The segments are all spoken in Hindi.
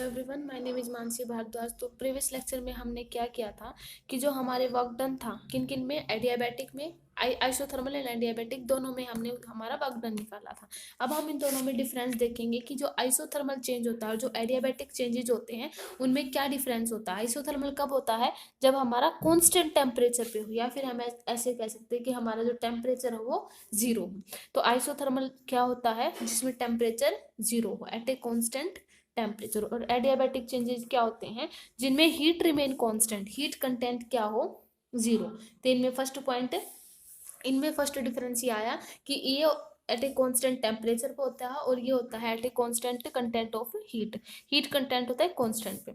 Everyone, my name is Manasi Bharadwaj. तो प्रीवियस लेक्चर में हमने क्या किया था कि जो हमारे वर्क डन था किन किन में, एडियाबैटिक में, आइसोथर्मल एंड एडियाबैटिक दोनों में हमने हमारा वर्क डन निकाला था। अब हम इन दोनों में डिफरेंस देखेंगे कि जो आइसोथर्मल चेंज होता है और जो एडियाबैटिक चेंजेज होते हैं उनमें क्या डिफरेंस होता है। आइसोथर्मल कब होता है? जब हमारा कॉन्स्टेंट टेम्परेचर पे हो, या फिर हम ऐसे कह सकते हैं कि हमारा जो टेम्परेचर हो वो जीरो हो। तो आइसोथर्मल क्या होता है? जिसमें टेम्परेचर जीरो हो, एट ए कॉन्स्टेंट टेम्परेचर। और एडियाबैटिक चेंजेस क्या होते हैं? जिनमें heat remain constant, heat content क्या हो? जीरो। तो इनमें फर्स्ट डिफरेंस ये आया कि ये एट ए कांस्टेंट टेम्परेचर पे होता है और ये होता है at a constant content of heat. Heat content होता है कांस्टेंट पे।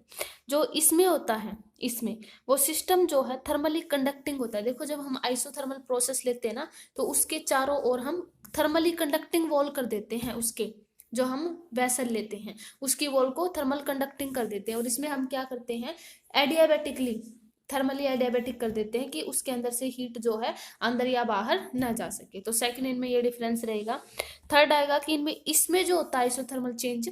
जो इसमें होता है, इसमें वो सिस्टम जो है थर्मली कंडक्टिंग होता है। देखो, जब हम आइसोथर्मल प्रोसेस लेते हैं ना, तो उसके चारों ओर हम थर्मली कंडक्टिंग वॉल कर देते हैं। उसके जो हम वेसल लेते हैं उसकी वॉल को थर्मल कंडक्टिंग कर देते हैं। और इसमें हम क्या करते हैं? एडियाबैटिकली थर्मली एडियाबैटिक कर देते हैं कि उसके अंदर से हीट जो है अंदर या बाहर ना जा सके। तो सेकंड इनमें ये डिफरेंस रहेगा। थर्ड आएगा कि इनमें इसमें जो होता है आइसोथर्मल चेंज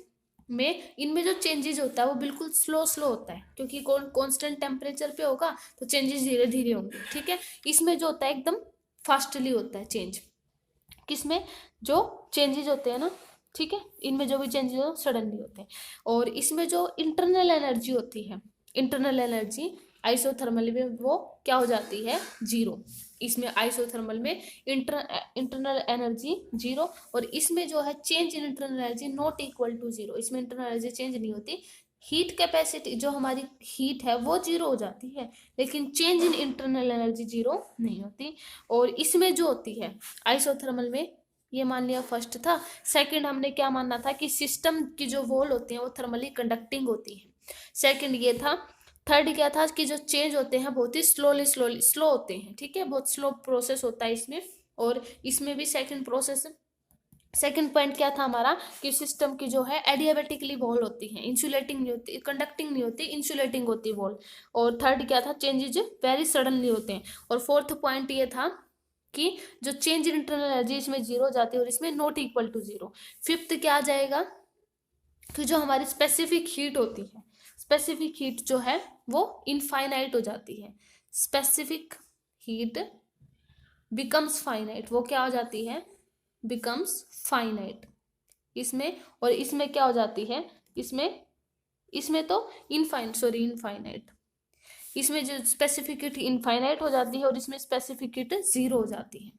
में, इनमें जो चेंजेस होता है वो बिल्कुल स्लो स्लो होता है, क्योंकि कॉन्स्टेंट टेम्परेचर पे होगा तो चेंजेस धीरे धीरे होंगे। ठीक है, इसमें जो होता है एकदम फास्टली होता है चेंज। किसमें? जो चेंजेस होते हैं ना, ठीक है, इनमें जो भी चेंजेस हो सडनली होते हैं। और इसमें जो इंटरनल एनर्जी होती है, इंटरनल एनर्जी आइसोथर्मल में वो क्या हो जाती है? जीरो। इसमें आइसोथर्मल में इंटरनल एनर्जी जीरो, और इसमें जो है change in internal energy not equal to zero. इसमें इंटरनल एनर्जी चेंज नहीं होती। हीट कैपेसिटी जो हमारी हीट है वो जीरो हो जाती है, लेकिन change in internal energy zero नहीं होती। और इसमें जो होती है आइसोथर्मल में, ये मान लिया फर्स्ट था। सेकंड हमने क्या मानना था कि सिस्टम की जो वॉल होती है वो थर्मली कंडक्टिंग होती है। सेकंड ये था। थर्ड क्या था कि जो चेंज होते हैं बहुत ही स्लोली स्लोली स्लो होते हैं। ठीक है, बहुत स्लो प्रोसेस होता है इसमें। और इसमें भी सेकंड पॉइंट क्या था हमारा कि सिस्टम की जो है एडियाबेटिकली वॉल होती है, इंसुलेटिंग नहीं होती, कंडक्टिंग नहीं होती, इंसुलेटिंग होती वॉल। और थर्ड क्या था? चेंजेज वेरी सडनली होते हैं। और फोर्थ पॉइंट ये था कि जो चेंज इन इंटरनल एनर्जी इसमें जीरो हो जाती है और इसमें not equal to zero. Fifth क्या आ जाएगा कि जो हमारी स्पेसिफिक हीट होती है, स्पेसिफिक हीट जो है वो इनफाइनाइट हो जाती है। स्पेसिफिक हीट बिकम्स फाइनाइट, वो क्या हो जाती है? बिकम्स फाइनाइट इसमें। और इसमें क्या हो जाती है? इसमें तो इनफाइनाइट। इसमें जो स्पेसिफिक हीट इनफाइनाइट हो जाती है और इसमें स्पेसिफिक हीट जीरो हो जाती है।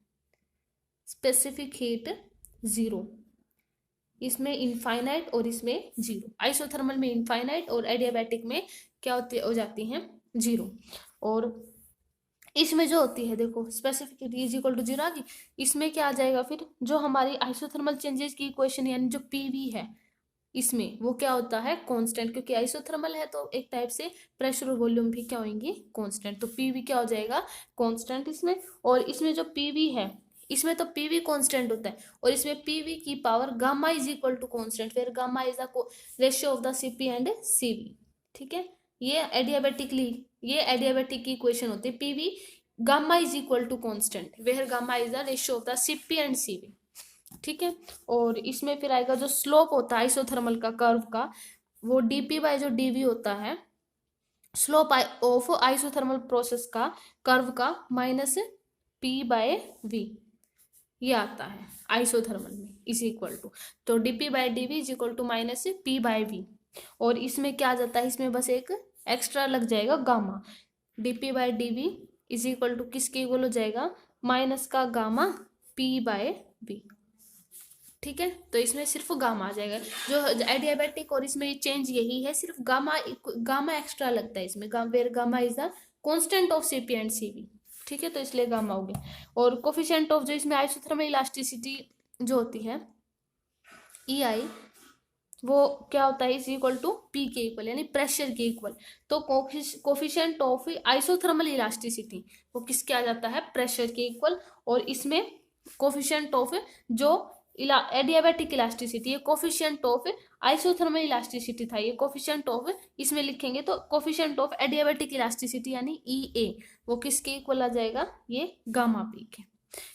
स्पेसिफिक हीट जीरो, इसमें इनफाइनाइट और इसमें जीरो। आइसोथर्मल में इनफाइनाइट और एडियाबैटिक में क्या होती हो जाती हैं? जीरो। और इसमें जो होती है, देखो, specific heat is equal to zero आ गई। इसमें क्या आ जाएगा फिर? जो हमारी आइसोथर्मल चेंजेस की इक्वेशन यानी जो पीवी है, इसमें वो क्या होता है? कांस्टेंट, क्योंकि आइसोथर्मल है तो एक टाइप से प्रेशर और वॉल्यूम भी क्या होंगी? कांस्टेंट। तो पीवी क्या हो जाएगा? कांस्टेंट इसमें। और इसमें जो पीवी है, इसमें तो पीवी कांस्टेंट होता है और इसमें पीवी की power gamma is equal to constant, फिर gamma is the ratio of the CP and CV. ठीक है, ये एडियाबैटिक की इक्वेशन होती है। PV gamma is equal to constant, where gamma is the ratio of the CP and CV. ठीक है, और इसमें फिर आएगा जो स्लोप होता है आइसोथर्मल का कर्व का, वो डीपी बाय जो डीवी होता है, स्लोप ऑफ आइसोथर्मल प्रोसेस का कर्व का माइनस पी बाय वी, ये आता है आइसोथर्मल में इज इक्वल टू। तो D P by D V is equal to minus P by V. और इसमें क्या आ जाता है? इसमें बस एक एक्स्ट्रा लग जाएगा gamma. D P by D V is equal to किसके इक्वल हो जाएगा? माइनस का गामा पी बाय वी। ठीक है, तो इसमें सिर्फ गामा आ जाएगा। जो एडियाबैटिक और इसमें चेंज यही है, सिर्फ गामा एक्स्ट्रा लगता है इसमें। Where gamma is the constant of C P and CV. ठीक है, तो इसलिए गामा हो गया। और कोफिशिएंट ऑफ जो इसमें आइसोथर्मल इलास्टिसिटी जो होती है, ई आई, वो क्या होता है? इज इक्वल टू पी के इक्वल, यानी प्रेशर के इक्वल। तो कोफिशिएंट ऑफ आइसोथर्मल इलास्टिसिटी वो किसके आ जाता है? प्रेशर के इक्वल। और इसमें कोफिशिएंट ऑफ जो एडियाबैटिक इलास्टिसिटी, ये कोफिशिएंट ऑफ आइसोथर्मल इलास्टिसिटी था, ये कोफिशिएंट ऑफ इसमें लिखेंगे तो कोफिशिएंट ऑफ एडियाबैटिक इलास्टिसिटी यानी ई ए, वो किसके इक्वल आ जाएगा? ये गामा पी के।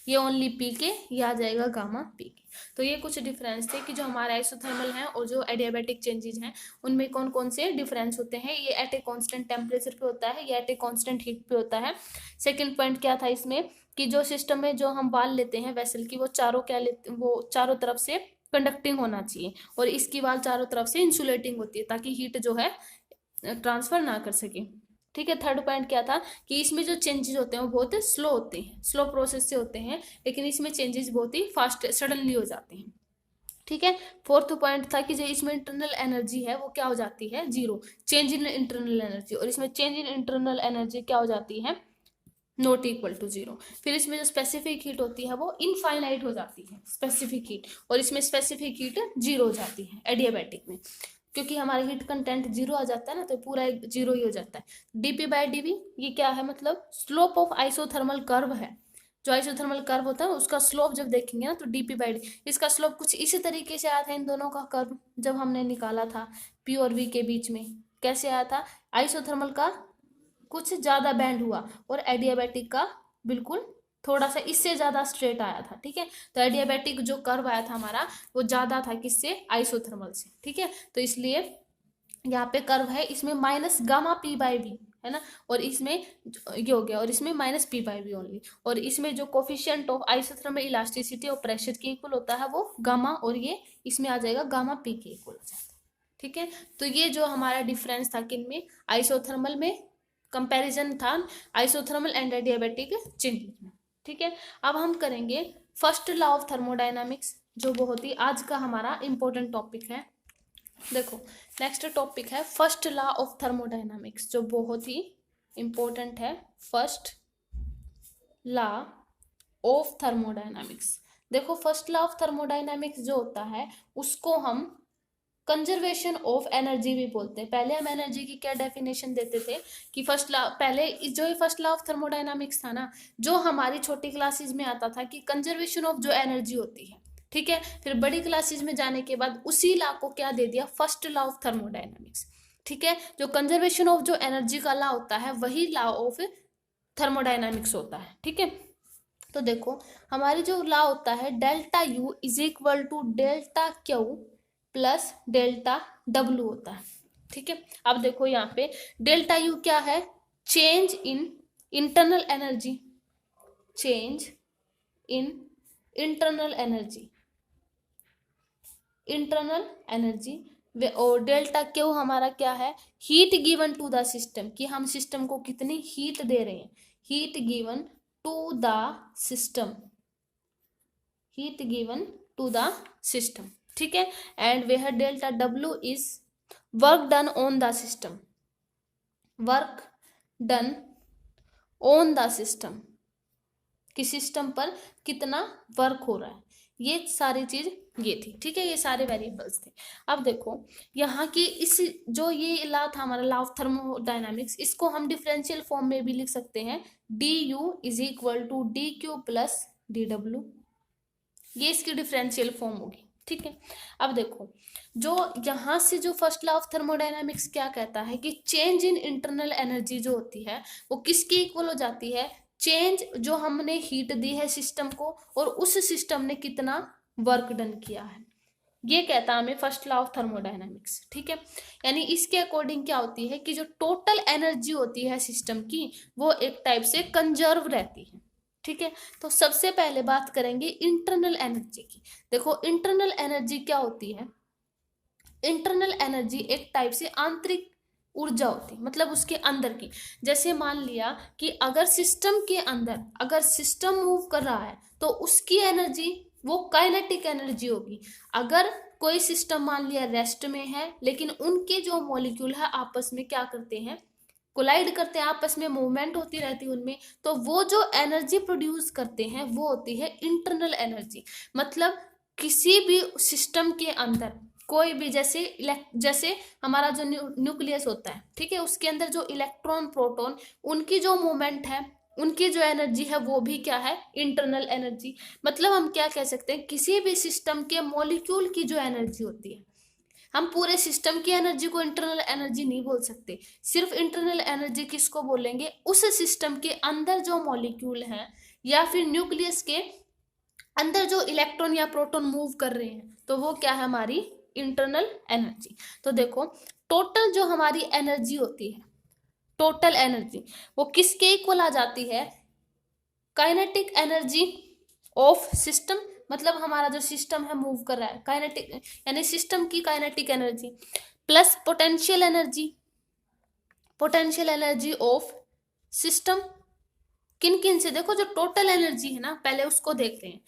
ये ओनली पी के, ये आ जाएगा गामा पी के। तो ये कुछ डिफरेंस थे कि जो हमारे आइसोथर्मल हैं और जो एडियाबैटिक चेंजेस हैं उनमें कौन कौन से डिफरेंस होते हैं। ये एट ए कांस्टेंट टेम्परेचर पे होता है, ये एट ए कांस्टेंट हीट पे होता है। सेकंड पॉइंट क्या था इसमें कि जो सिस्टम में जो हम वाल लेते हैं वेसल की, वो चारों क्या लेते, वो चारों तरफ से कंडक्टिंग होना चाहिए, और इसकी वाल चारों तरफ से इंसुलेटिंग होती है ताकि हीट जो है ट्रांसफर ना कर सके। ठीक है। थर्ड पॉइंट क्या था कि इसमें जो चेंजेस होते हैं वो बहुत स्लो होते हैं, स्लो प्रोसेस से होते हैं, लेकिन इसमें चेंजेस बहुत ही फास्ट सडनली हो जाते हैं। ठीक है। फोर्थ पॉइंट था कि जो इसमें इंटरनल एनर्जी है वो क्या हो जाती है, zero, change in internal energy, और इसमें चेंज इन इंटरनल एनर्जी क्या हो जाती है, नॉट इक्वल टू जीरो। फिर इसमें जो स्पेसिफिक हीट होती है वो इनफाइनाइट हो जाती है स्पेसिफिक हीट, और इसमें स्पेसिफिक हीट जीरो हो जाती है एडियाबैटिक में, क्योंकि हमारा हीट कंटेंट जीरो आ जाता है ना, तो पूरा एक जीरो ही हो जाता है। डीपी बाई डीवी ये क्या है, मतलब स्लोप ऑफ आइसोथर्मल कर्व है। जो आइसोथर्मल कर्व होता है उसका स्लोप जब देखेंगे ना तो डीपी बाई डी, इसका स्लोप कुछ इसी तरीके से आया था इन दोनों का कर्व जब हमने निकाला था पी और वी के बीच में। कैसे आया था, आइसोथर्मल का कुछ ज्यादा बैंड हुआ और एडियाबैटिक का बिल्कुल थोड़ा सा इससे ज्यादा स्ट्रेट आया था। ठीक है। तो एडियाबैटिक जो कर्व आया था हमारा वो ज्यादा था किससे, आइसोथर्मल से। ठीक है। तो इसलिए यहाँ पे कर्व है, इसमें minus gamma P by V है ना, और इसमें ये हो गया, और इसमें minus P by V only, और इसमें जो कोफिशिएंट ऑफ आइसोथर्मल इलास्टिसिटी और प्रेशर के इक्वल होता है वो गामा, और ये इसमें आ जाएगा गामा पी के इक्वल हो जाता है। ठीक है। तो ये जो हमारा डिफरेंस था किनमें, आइसोथर्मल में कंपैरिजन था आइसोथर्मल एंड एडियाबैटिक चेंजेस में। ठीक है। अब हम करेंगे फर्स्ट लॉ ऑफ थर्मोडायनामिक्स, जो बहुत ही आज का हमारा इंपॉर्टेंट टॉपिक है। देखो नेक्स्ट टॉपिक है फर्स्ट लॉ ऑफ थर्मोडायनामिक्स, जो बहुत ही इंपॉर्टेंट है। फर्स्ट लॉ ऑफ थर्मोडायनामिक्स, देखो फर्स्ट लॉ ऑफ थर्मोडायनामिक्स जो होता है उसको हम कंजर्वेशन ऑफ एनर्जी भी बोलते हैं। पहले हम एनर्जी की क्या डेफिनेशन देते थे कि फर्स्ट लॉ, पहले जो ये फर्स्ट लॉ ऑफ थर्मोडायनामिक्स था ना, जो हमारी छोटी क्लासेस में आता था कि कंजर्वेशन ऑफ जो एनर्जी होती है। ठीक है। फिर बड़ी क्लासेस में जाने के बाद उसी लॉ को क्या दे दिया, फर्स्ट लॉ ऑफ थर्मोडायनामिक्स। ठीक है। जो कंजर्वेशन ऑफ जो एनर्जी का लॉ होता है वही लॉ ऑफ थर्मोडायनामिक्स होता है। ठीक है। तो देखो हमारी जो लॉ होता है delta U is equal to delta Q plus delta W होता है। ठीक है। अब देखो यहाँ पे डेल्टा यू क्या है, change in internal energy, change in internal energy, internal energy, और डेल्टा क्यू हमारा क्या है, heat given to the system, कि हम सिस्टम को कितनी हीट दे रहे हैं, heat given to the system, heat given to the system. ठीक है। And where delta W is work done on the system, work done on the system, कि सिस्टम पर कितना वर्क हो रहा है, ये सारी चीज ये थी। ठीक है। ये सारे वेरिएबल्स थे। अब देखो यहाँ की इस जो ये लॉ था हमारा लॉ ऑफ थर्मोडायनामिक्स, इसको हम डिफरेंशियल फॉर्म में भी लिख सकते हैं, D U is equal to D Q plus D W, ये इसकी डिफरेंशियल फॉर्म होगी। ठीक है। अब देखो जो यहाँ से जो फर्स्ट लॉ ऑफ थर्मोडायनामिक्स क्या कहता है कि चेंज इन इंटरनल एनर्जी जो होती है वो किसके इक्वल हो जाती है, चेंज जो हमने हीट दी है सिस्टम को और उस सिस्टम ने कितना वर्क डन किया है, ये कहता है हमें फर्स्ट लॉ ऑफ थर्मोडायनामिक्स। ठीक है। यानी इसके अकॉर्डिंग क्या होती है कि जो टोटल एनर्जी होती है सिस्टम की वो एक टाइप से कंजर्व रहती है। ठीक है। तो सबसे पहले बात करेंगे इंटरनल एनर्जी की। देखो इंटरनल एनर्जी क्या होती है, इंटरनल एनर्जी एक टाइप से आंतरिक ऊर्जा होती है, मतलब उसके अंदर की। जैसे मान लिया कि अगर सिस्टम के अंदर अगर सिस्टम मूव कर रहा है तो उसकी एनर्जी वो काइनेटिक एनर्जी होगी। अगर कोई सिस्टम मान लिया रेस्ट में है लेकिन उनके जो मॉलिक्यूल है आपस में क्या करते हैं, कोलाइड करते हैं, आपस में मूवमेंट होती रहती है उनमें, तो वो जो एनर्जी प्रोड्यूस करते हैं वो होती है इंटरनल एनर्जी। मतलब किसी भी सिस्टम के अंदर कोई भी जैसे हमारा जो न्यूक्लियस होता है, ठीक है, उसके अंदर जो इलेक्ट्रॉन प्रोटॉन उनकी जो मूवमेंट है, उनकी जो एनर्जी है वो भी क्या है, इंटरनल एनर्जी। मतलब हम क्या कह सकते हैं, किसी भी सिस्टम के मॉलिक्यूल की जो एनर्जी होती है, हम पूरे सिस्टम की एनर्जी को इंटरनल एनर्जी नहीं बोल सकते। सिर्फ इंटरनल एनर्जी किसको बोलेंगे, उस सिस्टम के अंदर जो मॉलिक्यूल हैं या फिर न्यूक्लियस के अंदर जो इलेक्ट्रॉन या प्रोटॉन मूव कर रहे हैं, तो वो क्या है हमारी इंटरनल एनर्जी। तो देखो टोटल जो हमारी एनर्जी होती है, टोटल एनर्जी वो किसके इक्वल आ जाती है, काइनेटिक एनर्जी ऑफ सिस्टम, मतलब हमारा जो सिस्टम है मूव कर रहा है, काइनेटिक यानी सिस्टम की kinetic energy plus potential energy, potential energy of system. किन किन से, देखो जो टोटल एनर्जी है ना, पहले उसको देखते हैं।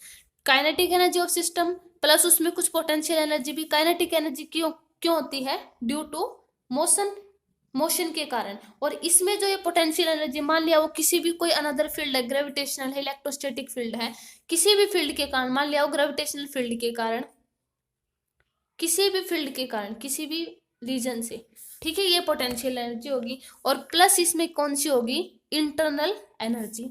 Kinetic energy of system plus उसमें कुछ पोटेंशियल एनर्जी भी। काइनेटिक एनर्जी क्यों क्यों होती है, ड्यू टू मोशन, मोशन के कारण। और इसमें जो ये पोटेंशियल एनर्जी, मान लिया वो किसी भी कोई अनदर फील्ड है, ग्रेविटेशनल है, इलेक्ट्रोस्टैटिक फील्ड है, किसी भी फील्ड के कारण, मान लिया वो ग्रेविटेशनल फील्ड के कारण, किसी भी फील्ड के कारण, किसी भी रीजन से, ठीक है, ये पोटेंशियल एनर्जी होगी। और प्लस इसमें कौन सी होगी, इंटरनल एनर्जी,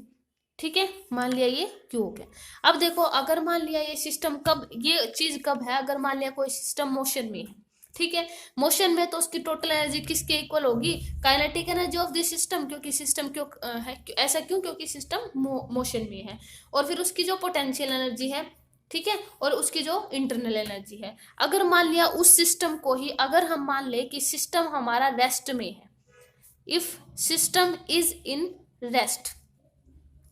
ठीक है। मान लिया ये क्यों हो गया। अब देखो अगर मान लिया ये सिस्टम कब, ये चीज कब है, अगर मान लिया कोई सिस्टम मोशन में है, ठीक है, मोशन में, तो उसकी टोटल एनर्जी किसके इक्वल होगी, kinetic energy of this system, क्योंकि सिस्टम क्यों है ऐसा, क्यों, क्योंकि सिस्टम मोशन में है। और फिर उसकी जो पोटेंशियल एनर्जी है, ठीक है, और उसकी जो इंटरनल एनर्जी है। अगर मान लिया उस सिस्टम को ही, अगर हम मान ले कि सिस्टम हमारा रेस्ट में है, if system is in rest,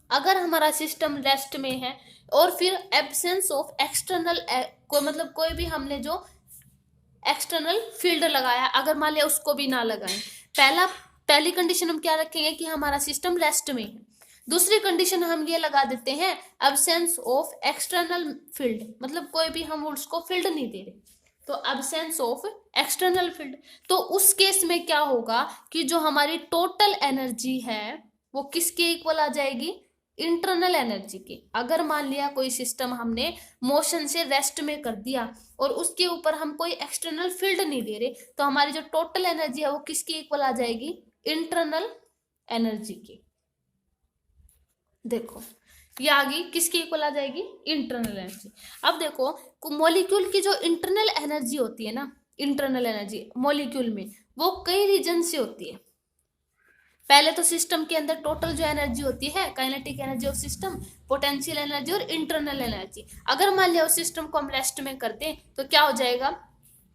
अगर हमारा सिस्टम रेस्ट में है, और फिर एब्सेंस ऑफ एक्सटर्नल को, मतलब कोई भी हमने जो एक्सटर्नल फील्ड लगाया, अगर मान लिया उसको भी ना लगाएं, पहली कंडीशन हम क्या रखेंगे कि हमारा सिस्टम रेस्ट में है। दूसरी कंडीशन हम ये लगा देते हैं एब्सेंस ऑफ एक्सटर्नल फील्ड, मतलब कोई भी हम उसको फील्ड नहीं दे रहे, तो एब्सेंस ऑफ एक्सटर्नल फील्ड। तो उस केस में क्या होगा कि जो हमारी टोटल एनर्जी है वो किसके इक्वल आ जाएगी, इंटरनल एनर्जी की। अगर मान लिया कोई सिस्टम हमने मोशन से रेस्ट में कर दिया और उसके ऊपर हम कोई एक्सटर्नल फील्ड नहीं दे रहे, तो हमारी जो टोटल एनर्जी है वो किसकी इक्वल आ जाएगी, इंटरनल एनर्जी की। देखो ये आ गई, किसकी इक्वल आ जाएगी, इंटरनल एनर्जी। अब देखो मॉलिक्यूल की जो इंटरनल एनर्जी होती है ना, इंटरनल एनर्जी मॉलिक्यूल में वो कई रीजन से होती है। पहले तो सिस्टम के अंदर टोटल जो एनर्जी होती है, kinetic energy of system, potential energy और इंटरनल एनर्जी। अगर मान लिया उस सिस्टम को हम रेस्ट में कर दें तो क्या हो जाएगा,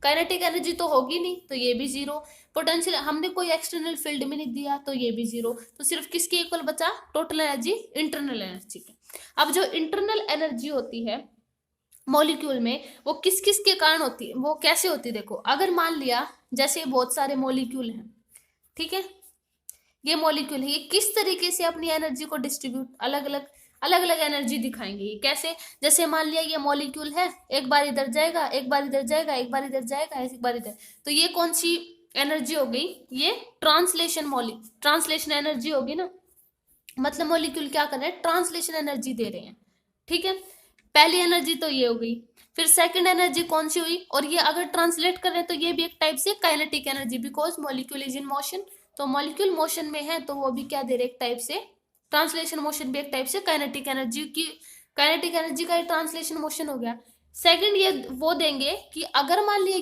काइनेटिक एनर्जी तो होगी नहीं, तो ये भी जीरो। पोटेंशियल हमने कोई एक्सटर्नल फील्ड में नहीं दिया, तो ये भी जीरो। तो सिर्फ किसके इक्वल बचा, टोटल एनर्जी इंटरनल एनर्जी के। अब जो इंटरनल एनर्जी होती है मॉलिक्यूल में, वो किस किस के कारण होती है, वो कैसे होती है। देखो अगर मान लिया जैसे बहुत सारे मॉलिक्यूल हैं, ठीक है, ये मॉलिक्यूल है, ये किस तरीके से अपनी एनर्जी को डिस्ट्रीब्यूट, अलग अलग एनर्जी दिखाएंगे। ये कैसे, जैसे मान लिया ये मॉलिक्यूल है, एक बार इधर जाएगा, एक बार इधर जाएगा, एक बार इधर जाएगा, एक बार इधर, तो ये कौन सी एनर्जी हो गई, ये ट्रांसलेशन एनर्जी होगी ना, मतलब मॉलिक्यूल क्या कर रहे हैं, ट्रांसलेशन एनर्जी दे रहे हैं, ठीक है। पहली एनर्जी तो ये हो गई, फिर सेकंड एनर्जी कौन सी हुई, और ये अगर ट्रांसलेट कर रहे हैं तो ये भी एक टाइप से kinetic energy, because molecule is in motion, तो मॉलिक्यूल मोशन में है तो वो भी क्या दे रहे, एक टाइप से ट्रांसलेशन मोशन भी एक टाइप से काइनेटिक एनर्जी की, काइनेटिक एनर्जी का ट्रांसलेशन मोशन हो गया। सेकंड ये वो देंगे कि अगर मान लिया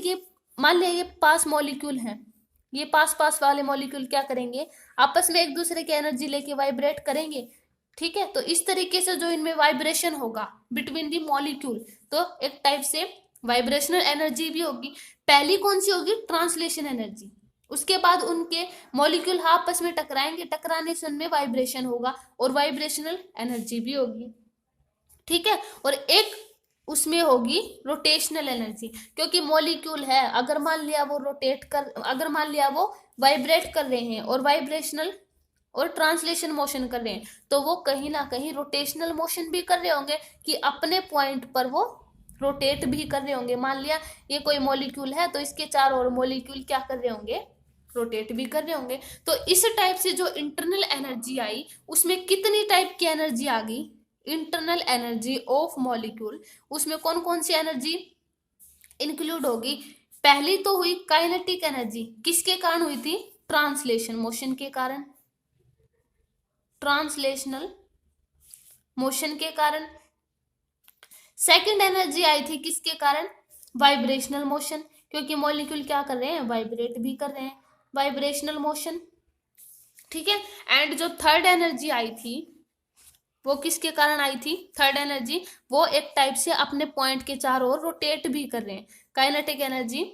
ये पास मॉलिक्यूल है, ये पास वाले मॉलिक्यूल क्या करेंगे, आपस में एक दूसरे की एनर्जी लेके वाइब्रेट करेंगे, ठीक है। तो इस तरीके से जो इनमें वाइब्रेशन होगा बिटवीन दी मॉलिक्यूल, तो एक टाइप से वाइब्रेशनल एनर्जी भी होगी। पहली कौन सी होगी, ट्रांसलेशन एनर्जी। उसके बाद उनके मॉलिक्यूल आपस में टकराएंगे, टकराने से उनमें वाइब्रेशन होगा और वाइब्रेशनल एनर्जी भी होगी, ठीक है। और एक उसमें होगी रोटेशनल एनर्जी, क्योंकि मॉलिक्यूल है, अगर मान लिया वो अगर मान लिया वो वाइब्रेट कर रहे हैं और वाइब्रेशनल और ट्रांसलेशन मोशन कर रहे हैं, तो वो कहीं ना कहीं रोटेशनल मोशन भी कर रहे होंगे कि अपने पॉइंट पर वो रोटेट भी कर रहे होंगे। मान लिया ये कोई मॉलिक्यूल है तो इसके चारों ओर मॉलिक्यूल क्या कर रहे होंगे, रोटेट भी कर रहे होंगे। तो इस टाइप से जो इंटरनल एनर्जी आई, उसमें कितनी टाइप की एनर्जी आ गई, इंटरनल एनर्जी ऑफ मॉलिक्यूल, उसमें कौन कौन सी एनर्जी इंक्लूड होगी। पहली तो हुई काइनेटिक एनर्जी, किसके कारण हुई थी, ट्रांसलेशन मोशन के कारण, ट्रांसलेशनल मोशन के कारण। सेकंड एनर्जी आई थी किसके कारण, वाइब्रेशनल मोशन, क्योंकि मॉलिक्यूल क्या कर रहे हैं, वाइब्रेट भी कर रहे हैं, वाइब्रेशनल मोशन, ठीक है। एंड जो थर्ड एनर्जी आई थी वो किसके कारण आई थी थर्ड एनर्जी? वो एक टाइप से अपने पॉइंट के चारों ओर रोटेट भी कर रहे हैं। काइनेटिक एनर्जी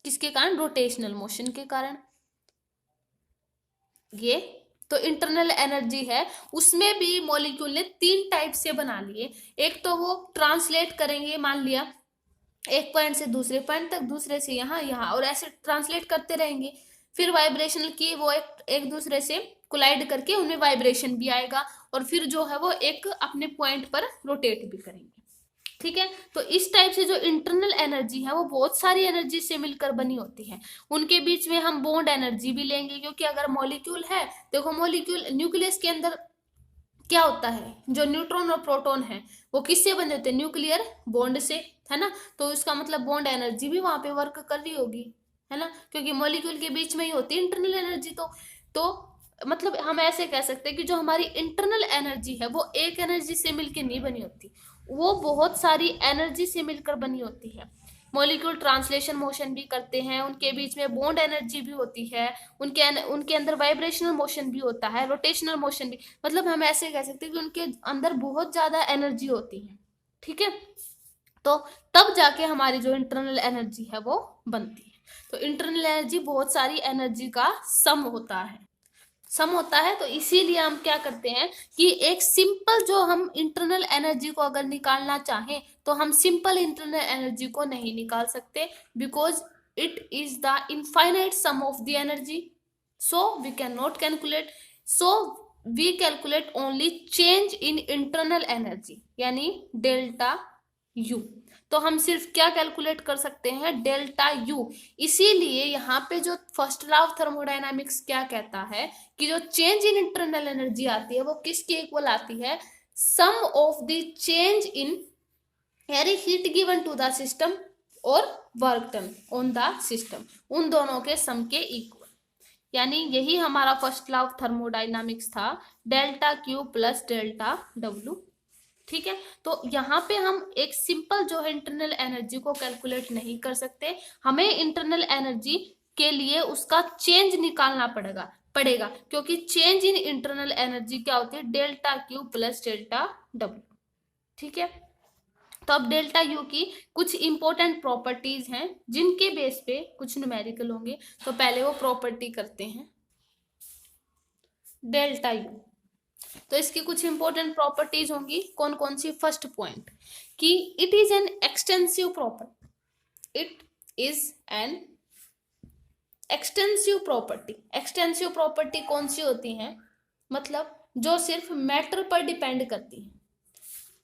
किसके कारण? रोटेशनल मोशन के कारण। ये तो इंटरनल एनर्जी है, उसमें भी मॉलिक्यूल ने 3 टाइप से बना लिए। एक तो वो ट्रांसलेट करेंगे, मान लिया एक पॉइंट से दूसरे पॉइंट तक, दूसरे से यहाँ यहाँ, और ऐसे ट्रांसलेट करते रहेंगे। फिर वाइब्रेशनल की वो एक दूसरे से कोलाइड करके उनमें वाइब्रेशन भी आएगा, और फिर जो है वो एक अपने पॉइंट पर रोटेट भी करेंगे। ठीक है, तो इस टाइप से जो इंटरनल एनर्जी है वो बहुत सारी एनर्जी से मिलकर बनी होती है। उनके बीच में हम बॉन्ड एनर्जी भी लेंगे, क्योंकि अगर मॉलिक्यूल है, देखो मॉलिक्यूल न्यूक्लियस के अंदर क्या होता है, जो न्यूट्रॉन और प्रोटॉन है वो किससे बने होते हैं? न्यूक्लियर बॉन्ड से, है ना। तो इसका मतलब बॉन्ड एनर्जी भी वहां पे वर्क कर रही होगी, है ना, क्योंकि मॉलिक्यूल के बीच में ही होती है इंटरनल एनर्जी। तो मतलब हम ऐसे कह सकते हैं कि जो हमारी इंटरनल एनर्जी है वो एक एनर्जी से मिलकर नहीं बनी होती, वो बहुत सारी एनर्जी से मिलकर बनी होती है। मॉलिक्यूल ट्रांसलेशन मोशन भी करते हैं, उनके बीच में बॉन्ड एनर्जी भी होती है, उनके अंदर वाइब्रेशनल मोशन भी होता है, रोटेशनल मोशन भी, मतलब हम ऐसे कह सकते हैं कि उनके अंदर बहुत ज्यादा एनर्जी होती है। ठीक है, तो तब जाके हमारी जो इंटरनल एनर्जी है वो बनती है। तो इंटरनल एनर्जी बहुत सारी एनर्जी का सम होता है। तो इसीलिए हम क्या करते हैं कि एक सिंपल जो हम इंटरनल एनर्जी को अगर निकालना चाहें तो हम सिंपल इंटरनल एनर्जी को नहीं निकाल सकते, because it is the infinite sum of the energy, so we can not calculate. So we calculate only change in internal energy, यानी डेल्टा यू। तो हम सिर्फ क्या कैलकुलेट कर सकते हैं? Delta U. इसीलिए यहाँ पे जो फर्स्ट लॉ ऑफ थर्मोडायनामिक्स क्या कहता है कि जो चेंज इन इंटरनल एनर्जी आती है वो किसके इक्वल आती है? Sum of the change in यानी heat given to the system और work done on the system, उन दोनों के सम के इक्वल। यानी यही हमारा फर्स्ट लॉ ऑफ थर्मोडायनामिक्स था, delta Q plus delta W. ठीक है, तो यहाँ पे हम एक सिंपल जो है इंटरनल एनर्जी को कैलकुलेट नहीं कर सकते, हमें इंटरनल एनर्जी के लिए उसका चेंज निकालना पड़ेगा, क्योंकि चेंज इन इंटरनल एनर्जी क्या होती है? Delta Q plus delta W. ठीक है, तो अब डेल्टा यू की कुछ इंपॉर्टेंट प्रॉपर्टीज हैं जिनके बेस पे कुछ न्यूमेरिकल होंगे। तो पहले वो प्रॉपर्टी करते हैं डेल्टा यू। तो इसकी कुछ इंपॉर्टेंट प्रॉपर्टीज होंगी, कौन कौन सी? फर्स्ट पॉइंट कि it is an extensive property. It is an extensive property. Extensive property कौन सी होती है? मतलब जो सिर्फ मैटर पर डिपेंड करती है।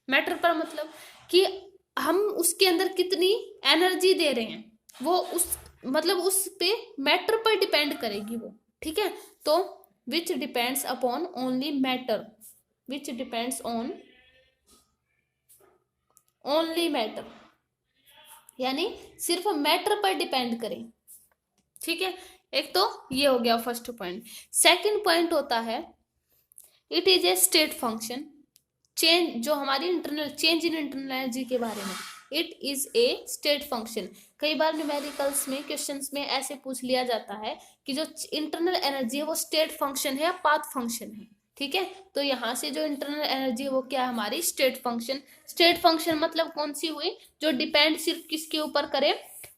मैटर पर मतलब कि हम उसके अंदर कितनी एनर्जी दे रहे हैं, वो उस पे मैटर पर डिपेंड करेगी वो। ठीक है, तो which depends upon only matter, which depends on only matter, यानी सिर्फ मैटर पर डिपेंड करें। ठीक है, एक तो ये हो गया फर्स्ट पॉइंट। सेकंड पॉइंट होता है it is a state function. Change जो हमारी internal change in internal energy के बारे में, it is a state function. कई बार न्यूमेरिकल्स में क्वेश्चंस में ऐसे पूछ लिया जाता है कि जो इंटरनल एनर्जी है वो स्टेट फंक्शन है या पाथ फंक्शन है। ठीक है, तो यहाँ से जो इंटरनल एनर्जी है वो क्या है? हमारी स्टेट फंक्शन। स्टेट फंक्शन मतलब कौन सी हुई? जो डिपेंड सिर्फ किसके ऊपर करे?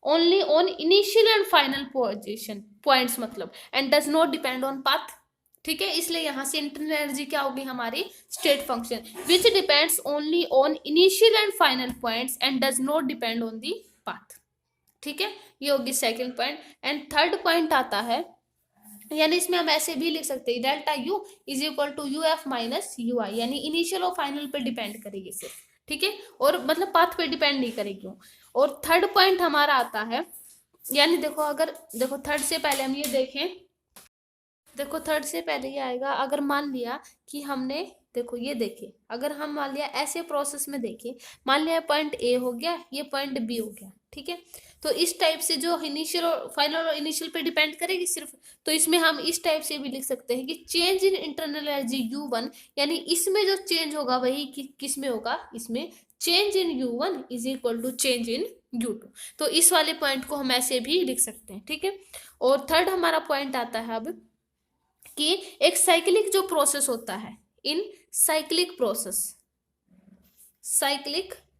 Only on initial and final position points, मतलब and does not depend on path. ठीक है, इसलिए यहाँ से इंटरनल एनर्जी क्या होगी? हमारी state function which depends only on initial and final points and does not depend on the path. ठीक है, ये होगी second point. And third point आता है, यानी इसमें हम ऐसे भी लिख सकते हैं delta U is equal to U F minus U I, यानी इनिशियल और फाइनल पे डिपेंड करेगी सिर्फ। ठीक है, और मतलब पाथ पे डिपेंड नहीं करेगी। और थर्ड पॉइंट हमारा आता है, यानी देखो थर्ड से पहले हम ये देखें, देखो थर्ड से पहले ये आएगा, अगर मान लिया कि हमने देखो ये देखे, अगर हम मान लिया ऐसे प्रोसेस में देखे, मान लिया पॉइंट ए हो गया, ये पॉइंट बी हो गया। ठीक है, तो इस टाइप से जो इनिशियल और फाइनल और इनिशियल पे डिपेंड करेगी सिर्फ, तो इसमें हम इस टाइप से भी लिख सकते हैं कि change in internal energy U1, यानी इसमें जो चेंज होगा वही किस में होगा? इसमें change in U1 is equal to change in U2। तो इस वाले पॉइंट को हम ऐसे भी लिख सकते हैं। ठीक है, और थर्ड हमारा पॉइंट आता है अब कि एक साइक्लिक जो प्रोसेस होता है, इन साइक्लिक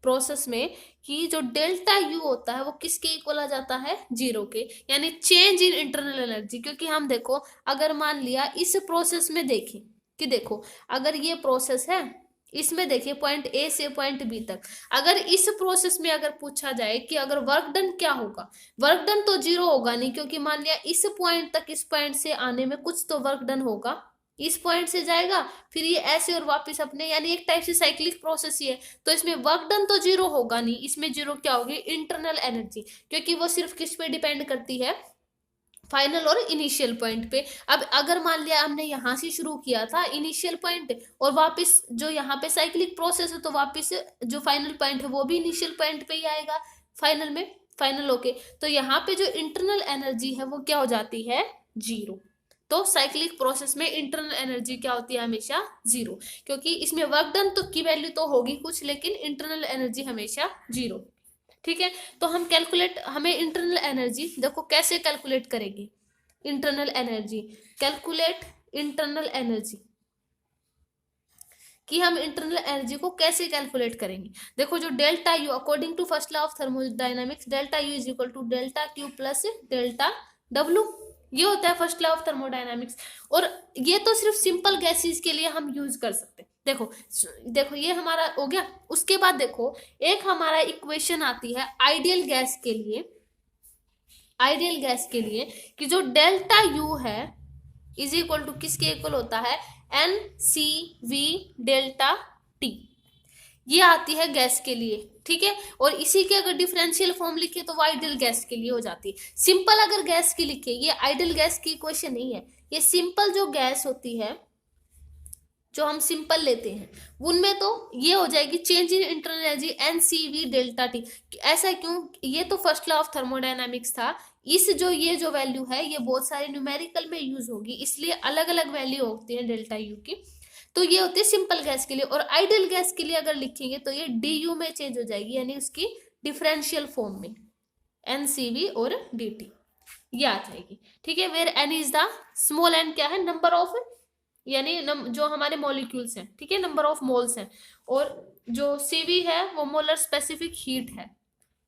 प्रोसेस में कि जो डेल्टा यू होता है वो किसके इक्वल आ जाता है, 0 के, यानी चेंज इन इंटरनल एनर्जी। क्योंकि हम देखो अगर मान लिया इस प्रोसेस में देखें कि देखो अगर ये प्रोसेस है, इसमें देखिए पॉइंट ए से पॉइंट बी तक, अगर इस प्रोसेस में अगर पूछा जाए कि अगर वर्क डन क्या होगा, वर्क डन तो 0 होगा नहीं, क्योंकि मान लिया इस पॉइंट तक इस पॉइंट से आने में कुछ तो वर्क डन होगा, इस पॉइंट से जाएगा फिर ये ऐसे और वापस अपने, यानी एक टाइप से साइक्लिक प्रोसेस ही है। तो इसमें वर्क डन तो 0 होगा नहीं, इसमें 0 क्या होगी, इंटरनल एनर्जी, क्योंकि वो सिर्फ किस पे डिपेंड करती है, फाइनल और इनिशियल पॉइंट पे। अब अगर मान लिया हमने यहाँ से शुरू किया था इनिशियल पॉइंट, और वापस जो यहाँ पे साइक्लिक प्रोसेस है तो वापस जो फाइनल पॉइंट है वो भी इनिशियल पॉइंट पे ही आएगा फाइनल में, फाइनल होके, तो यहाँ पे जो इंटरनल एनर्जी है वो क्या हो जाती है, 0। तो साइक्लिक प्रोसेस में इंटरनल एनर्जी क्या होती है, हमेशा 0, क्योंकि इसमें वर्क डन तो की वैल्यू तो होगी कुछ, लेकिन इंटरनल एनर्जी हमेशा 0। ठीक है, तो हम कैलकुलेट, हमें इंटरनल एनर्जी देखो कैसे कैलकुलेट करेंगे, internal energy, calculate internal energy, कि हम इंटरनल एनर्जी को कैसे कैलकुलेट करेंगे। देखो जो delta U according to first law of thermodynamics, delta U is equal to delta Q plus delta W, ये होता है फर्स्ट लॉ ऑफ थर्मोडायनामिक्स। और ये तो सिर्फ सिंपल गैसेस के लिए हम यूज कर सकते हैं। देखो ये हमारा हो गया। उसके बाद देखो एक हमारा इक्वेशन आती है आइडियल गैस के लिए, आइडियल गैस के लिए कि जो डेल्टा यू है इज इक्वल टू किसके इक्वल होता है, N C V delta T, ये आती है गैस के लिए। ठीक है, और इसी के अगर डिफरेंशियल फॉर्म लिखे तो वो आइडियल गैस के लिए हो जाती है। सिंपल अगर गैस की लिखे, ये आइडियल गैस की इक्वेशन नहीं है, ये सिंपल जो गैस होती है जो हम सिंपल लेते हैं उनमें तो ये हो जाएगी change in internal energy N C V delta T. ऐसा क्यों, ये तो फर्स्ट लॉ ऑफ थर्मोडायनामिक्स था, इस जो ये जो वैल्यू है ये बहुत सारे न्यूमेरिकल में यूज होगी, इसलिए अलग अलग वैल्यू होती है डेल्टा यू की। तो ये होती है सिंपल गैस के लिए, और आइडियल गैस के लिए अगर लिखेंगे तो ये डी यू में चेंज हो जाएगी, यानी उसकी डिफरेंशियल फॉर्म में एन सी वी और डी टी ये आ जाएगी। ठीक है, where N is the small N क्या है, नंबर ऑफ, यानी जो हमारे मॉलिक्यूल्स हैं, ठीक है, नंबर ऑफ मोल्स हैं, और जो सीवी है वो मोलर स्पेसिफिक हीट है।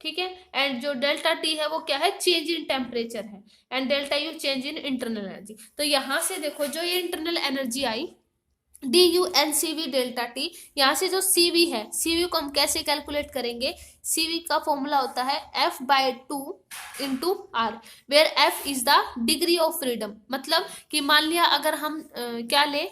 ठीक है, एंड जो डेल्टा टी है वो क्या है, चेंज इन टेम्परेचर है, and delta U change in internal energy. तो यहां से देखो जो ये internal energy I D U N C V delta T, यहाँ से जो सी वी है, सी वी को हम कैसे कैलकुलेट करेंगे, सी वी का फॉर्मूला होता है F by 2 into R, where F is the degree of freedom. मतलब कि मान लिया अगर हम क्या ले,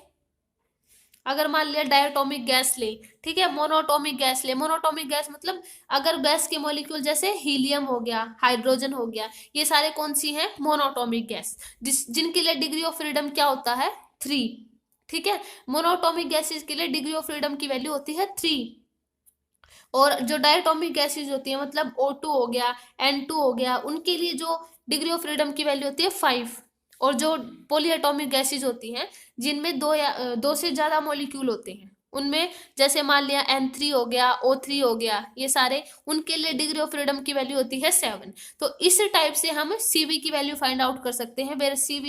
अगर मान लिया डायटोमिक गैस ले, ठीक है, मोनोटोमिक गैस ले, मोनोटोमिक गैस मतलब अगर गैस के मॉलिक्यूल जैसे हीलियम हो गया, हाइड्रोजन हो गया, ये सारे कौन सी हैं, मोनोटोमिक गैस, जिनके लिए डिग्री ऑफ फ्रीडम क्या होता है, 3। ठीक है, मोनोटोमिक गैसेस के लिए डिग्री ऑफ फ्रीडम की वैल्यू होती है 3, और जो डायटोमिक गैसेस होती है मतलब O2 हो गया, N2 हो गया, उनके लिए जो डिग्री ऑफ फ्रीडम की वैल्यू होती है 5। और जो पॉलीएटॉमिक गैसेस होती हैं जिनमें दो से ज्यादा मॉलिक्यूल होते हैं, उनमें जैसे मान लिया N3 हो गया, O3 हो गया, ये सारे, उनके लिए डिग्री ऑफ फ्रीडम की वैल्यू होती है 7। तो इस टाइप से हम CV की वैल्यू फाइंड आउट कर सकते हैं, where CV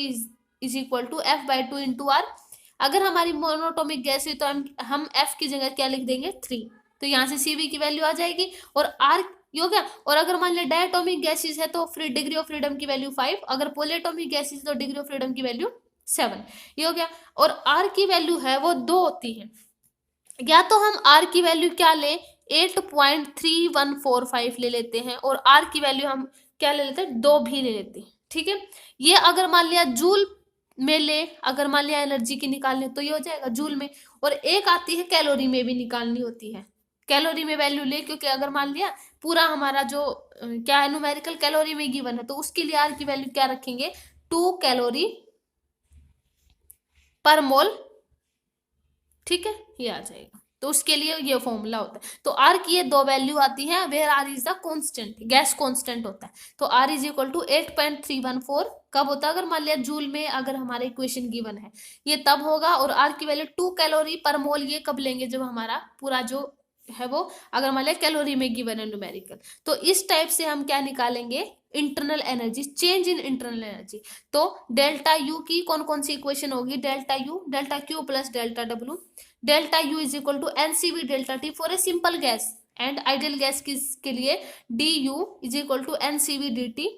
is equal to F by 2 into R. अगर हमारी मोनोटोमिक गैस है तो हम एफ की जगह क्या लिख देंगे, 3, तो यहाँ से CV की वैल्यू आ जाएगी, और R ये हो गया। और अगर मान लिया डायटोमिक गैसेस है तो फ्री डिग्री ऑफ फ्रीडम की वैल्यू 5, अगर पॉलीएटॉमिक गैसेस तो डिग्री ऑफ फ्रीडम की वैल्यू 7, ये हो गया। और R की वैल्यू है वो 2 होती है, या तो हम R की वैल्यू क्या ले, 8.3145 ले लेते हैं, और R की वैल्यू हम क्या ले लेते हैं, 2 भी ले लेते हैं। ठीक है, ये अगर मान लिया जूल में ले, अगर मान लिया एनर्जी की निकालनी तो ये हो जाएगा जूल में, और एक आती है कैलोरी में भी निकालनी होती है, कैलोरी में वैल्यू ले, क्योंकि अगर मान लिया पूरा हमारा जो क्या है न्यूमेरिकल कैलोरी में गिवन है, तो उसके लिए आर की वैल्यू क्या रखेंगे, 2 कैलोरी पर मोल। ठीक है, ये आ जाएगा, तो उसके लिए ये फॉर्मूला होता है। तो आर की ये 2 वैल्यू आती है, where R is the constant, gas constant होता है। तो आर इज इक्वल टू 8.314 कब होता है, अगर मान लिया जूल में अगर हमारा इक्वेशन गिवन है, ये तब होगा। और आर की वैल्यू 2 कैलोरी पर मोल, ये कब लेंगे, जब हमारा पूरा जो है वो अगर मान लिया कैलोरी में गिवन है न्यूमेरिकल। तो इस टाइप से हम क्या निकालेंगे, internal energy, change in internal energy. तो डेल्टा यू की कौन कौन सी इक्वेशन होगी, delta U, delta Q plus delta W, delta U is equal to NCV delta T for a simple gas, and ideal gas के लिए D U is equal to N C V D T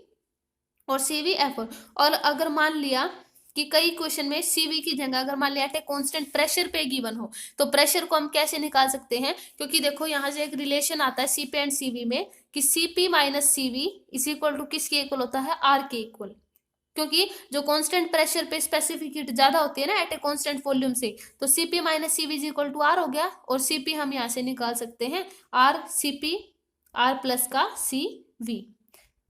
और सीवी एफ। और अगर मान लिया कि कई क्वेश्चन में सीवी की जगह अगर मान लिया एट ए कांस्टेंट प्रेशर पे गिवन हो, तो प्रेशर को हम कैसे निकाल सकते हैं, क्योंकि देखो यहाँ से एक रिलेशन आता है सीपी एंड सीवी में कि CP minus CV is equal to किसके इक्वल होता है, आर के इक्वल, क्योंकि जो कांस्टेंट प्रेशर पे स्पेसिफिक हीट ज्यादा होती है ना एट ए कांस्टेंट वॉल्यूम से, तो CP minus CV is equal to R हो गया, और सीपी हम यहाँ से निकाल सकते हैं आर सीपी आर प्लस का सी वी।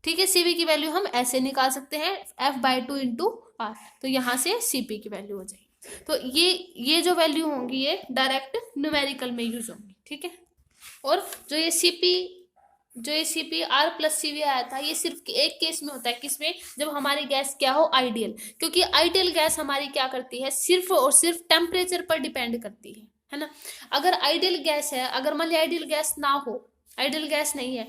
ठीक है, सीवी की वैल्यू हम ऐसे निकाल सकते हैं F/2 इंटू आर, तो यहाँ से सीपी की वैल्यू हो जाएगी। तो ये जो वैल्यू होंगी ये डायरेक्ट न्यूमेरिकल में यूज होंगी। ठीक है, और जो ये सीपी आर प्लस सीवी आया था ये सिर्फ एक केस में होता है, किसमें, जब हमारी गैस क्या हो, आइडियल, क्योंकि आइडियल गैस हमारी क्या करती है, सिर्फ और सिर्फ टेम्परेचर पर डिपेंड करती है ना। अगर आइडियल गैस है, अगर मान लिया आइडियल गैस ना हो, आइडियल गैस नहीं है,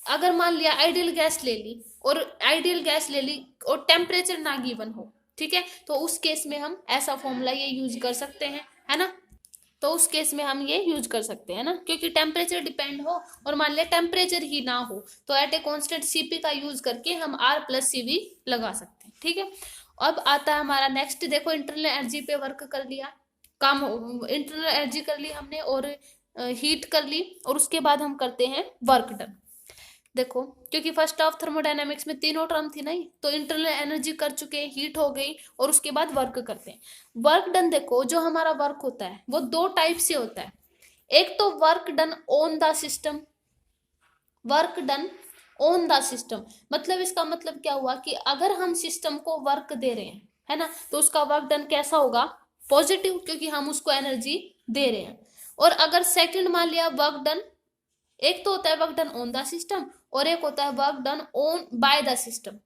अगर मान लिया आइडियल गैस ले ली और टेम्परेचर ना गिवन हो, ठीक है, तो उस केस में हम ऐसा फॉर्मूला ये यूज कर सकते हैं, है ना। तो उस केस में हम ये यूज कर सकते हैं ना, क्योंकि टेम्परेचर डिपेंड हो और मान लिया टेम्परेचर ही ना हो, तो एट ए कांस्टेंट सीपी का यूज करके हम आर प्लस सीवी लगा सकते हैं। ठीक है, अब आता है हमारा नेक्स्ट, देखो इंटरनल एनर्जी पे वर्क कर लिया, काम इंटरनल एनर्जी कर ली हमने और हीट कर ली, और उसके बाद हम करते हैं वर्क डन। देखो, क्योंकि फर्स्ट ऑफ थर्मोडायनामिक्स में तीनों टर्म थी नहीं, तो इंटरनल एनर्जी कर चुके, हीट हो गई, और उसके बाद वर्क करते हैं। वर्क डन, देखो जो हमारा वर्क होता है वो दो टाइप से होता है, एक तो work done on the system, work done on the system, मतलब इसका मतलब क्या हुआ कि अगर हम सिस्टम को वर्क दे रहे हैं, है ना, तो उसका वर्क डन कैसा होगा, पॉजिटिव, क्योंकि हम उसको एनर्जी दे रहे हैं। और अगर सेकंड मान लिया वर्क डन, एक तो होता है work done on the system और एक होता है work done on by the system,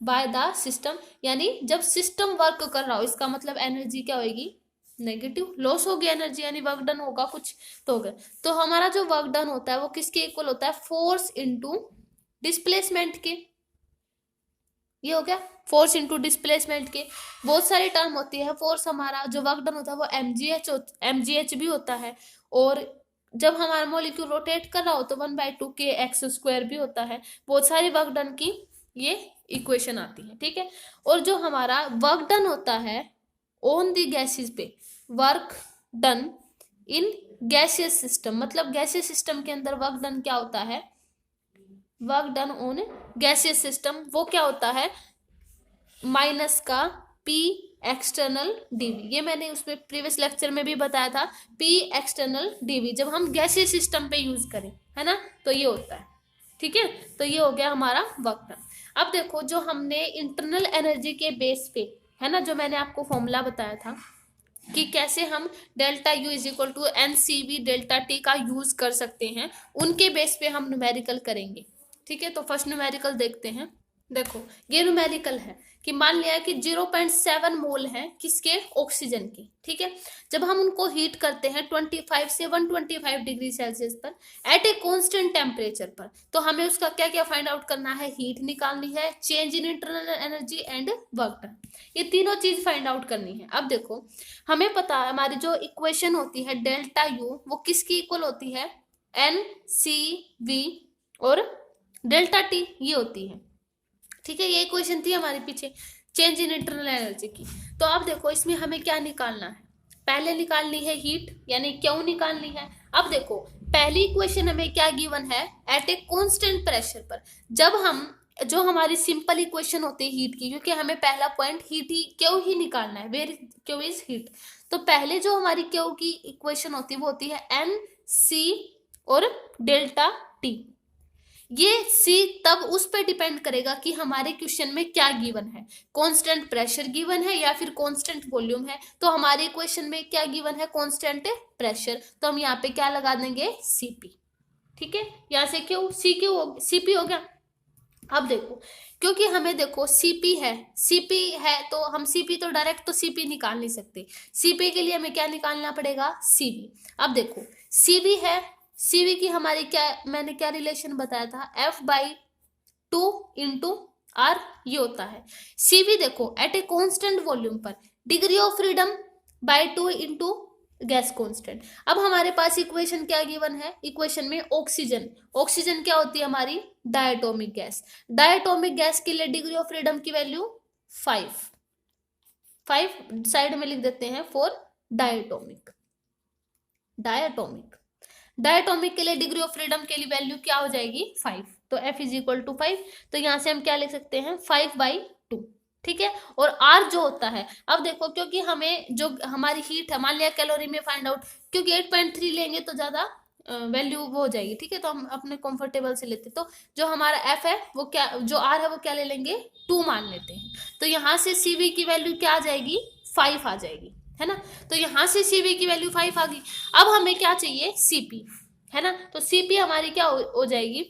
by the system, यानी जब सिस्टम वर्क कर रहा हो, इसका मतलब एनर्जी क्या होगी, नेगेटिव, लॉस हो गया एनर्जी, यानी वर्क डन होगा कुछ तो होगा। तो हमारा जो वर्क डन होता है वो किसके इक्वल होता है, फोर्स इनटू डिस्प्लेसमेंट के, ये हो गया फोर्स इनटू डिस्प्लेसमेंट के। बहुत सारी टर्म होती है, फोर्स हमारा जो वर्क डन होता है वो mgh भी होता है, और जब हमारा मॉलिक्यूल रोटेट कर रहा हो तो 1/2 kx² भी होता है। बहुत सारी वर्क डन की ये इक्वेशन आती है। ठीक है, और जो हमारा वर्क डन होता है ऑन दी गैसेस पे, work done in gaseous system, मतलब गैसियस सिस्टम के अंदर वर्क डन क्या होता है, work done on gaseous system, वो क्या होता है, माइनस का P एक्सटर्नल dV, ये मैंने उसमें प्रीवियस लेक्चर में भी बताया था, P एक्सटर्नल dV जब हम गैसियस सिस्टम पे यूज करें, है ना, तो ये होता है। ठीक है, तो ये हो गया हमारा वर्क डन। अब देखो जो हमने इंटरनल एनर्जी के बेस पे, है ना, जो मैंने आपको फॉर्मूला बताया था कि कैसे हम delta U is equal to NCV delta T का यूज कर सकते हैं, उनके बेस पे हम न्यूमेरिकल करेंगे। ठीक है, तो फर्स्ट न्यूमेरिकल देखते हैं। देखो ये न्यूमेरिकल है कि मान लिया कि 0.7 मोल है किसके, ऑक्सीजन की। ठीक है, जब हम उनको हीट करते हैं 25 से 125 डिग्री सेल्सियस पर एट ए कांस्टेंट टेम्परेचर पर, तो हमें उसका क्या क्या फाइंड आउट करना है, हीट निकालनी है, change in internal energy and work done, ये तीनों चीज फाइंड आउट करनी है। अब देखो हमें पता है हमारी जो इक्वेशन होती है डेल्टा यू वो किसकी इक्वल होती है, NCV और डेल्टा टी ये होती है। ठीक है, ये इक्वेशन थी हमारे पीछे चेंज इन इंटरनल एनर्जी की। तो अब देखो इसमें हमें क्या निकालना है, पहले निकालनी है हीट, यानी क्यों निकालनी है। अब देखो पहली इक्वेशन हमें क्या गिवन है, एट ए कांस्टेंट प्रेशर पर, जब हम जो हमारी सिंपल इक्वेशन होती है हीट की, क्योंकि हमें पहला पॉइंट हीट ही क्यों ही निकालना है, वेर क्यों इज हीट, तो पहले जो हमारी क्यों की इक्वेशन होती है वो होती है NC और डेल्टा टी। ये C तब उस पर डिपेंड करेगा कि हमारे क्वेश्चन में क्या गिवन है, कांस्टेंट प्रेशर गिवन है या फिर कांस्टेंट वॉल्यूम है। तो हमारे क्वेश्चन में क्या गिवन है, कांस्टेंट प्रेशर, तो हम यहाँ पे क्या लगा देंगे, CP। ठीक है, यहाँ से क्यों CP हो गया। अब देखो क्योंकि हमें देखो CP है तो हम CP तो डायरेक्ट तो CP निकाल नहीं सकते, CP के लिए हमें क्या निकालना पड़ेगा, CV। अब देखो CV है, Cv की हमारी क्या, मैंने क्या रिलेशन बताया था, F/2 इंटू R ये होता है। Cv देखो एट ए कॉन्स्टेंट वॉल्यूम पर degree of freedom by 2 into gas constant. अब हमारे पास इक्वेशन क्या गिवन है, इक्वेशन में ऑक्सीजन, ऑक्सीजन क्या होती है हमारी, डायटोमिक गैस। डायटोमिक गैस के लिए डिग्री ऑफ फ्रीडम की वैल्यू 5 साइड में लिख देते हैं फॉर डायटोमिक। डायटोमिक डायटोमिक के लिए डिग्री ऑफ फ्रीडम के लिए वैल्यू क्या हो जाएगी 5, तो F इज इक्वल टू 5। तो यहां से हम क्या लिख सकते हैं 5/2, ठीक है। और R जो होता है, अब देखो क्योंकि हमें जो हमारी हीट है, मान लिया कैलोरी में फाइंड आउट, क्योंकि 8.3 लेंगे तो ज्यादा वैल्यू वो हो जाएगी, ठीक है, तो हम अपने कंफर्टेबल से लेते, तो जो हमारा F है वो क्या, जो R है वो क्या ले लेंगे 2 मान लेते हैं। तो यहाँ से CV की वैल्यू क्या आ जाएगी 5 आ जाएगी, है ना। तो यहाँ से CV की वैल्यू 5 आ गई। अब हमें क्या चाहिए CP, है ना। तो CP हमारी क्या हो जाएगी,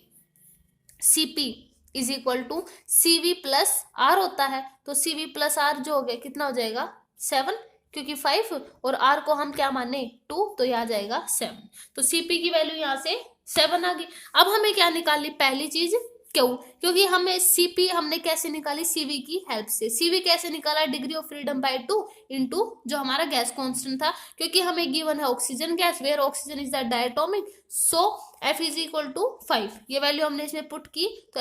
CP is equal to CV plus R होता है, तो CV प्लस R जो हो गया कितना हो जाएगा 7, क्योंकि 5 और R को हम क्या माने 2, तो यह आ जाएगा 7। तो CP की वैल्यू यहाँ से 7 आ गई। अब हमें क्या निकालनी, पहली चीज क्यों, क्योंकि हमें CP हमने कैसे निकाली CV की हेल्प से। CV कैसे निकाला, degree of freedom by 2 into जो हमारा गैस कांस्टेंट था, क्योंकि हमें गिवन है oxygen gas where oxygen is the diatomic, so F is equal to 5। ये वैल्यू हमने इसमें पुट की, तो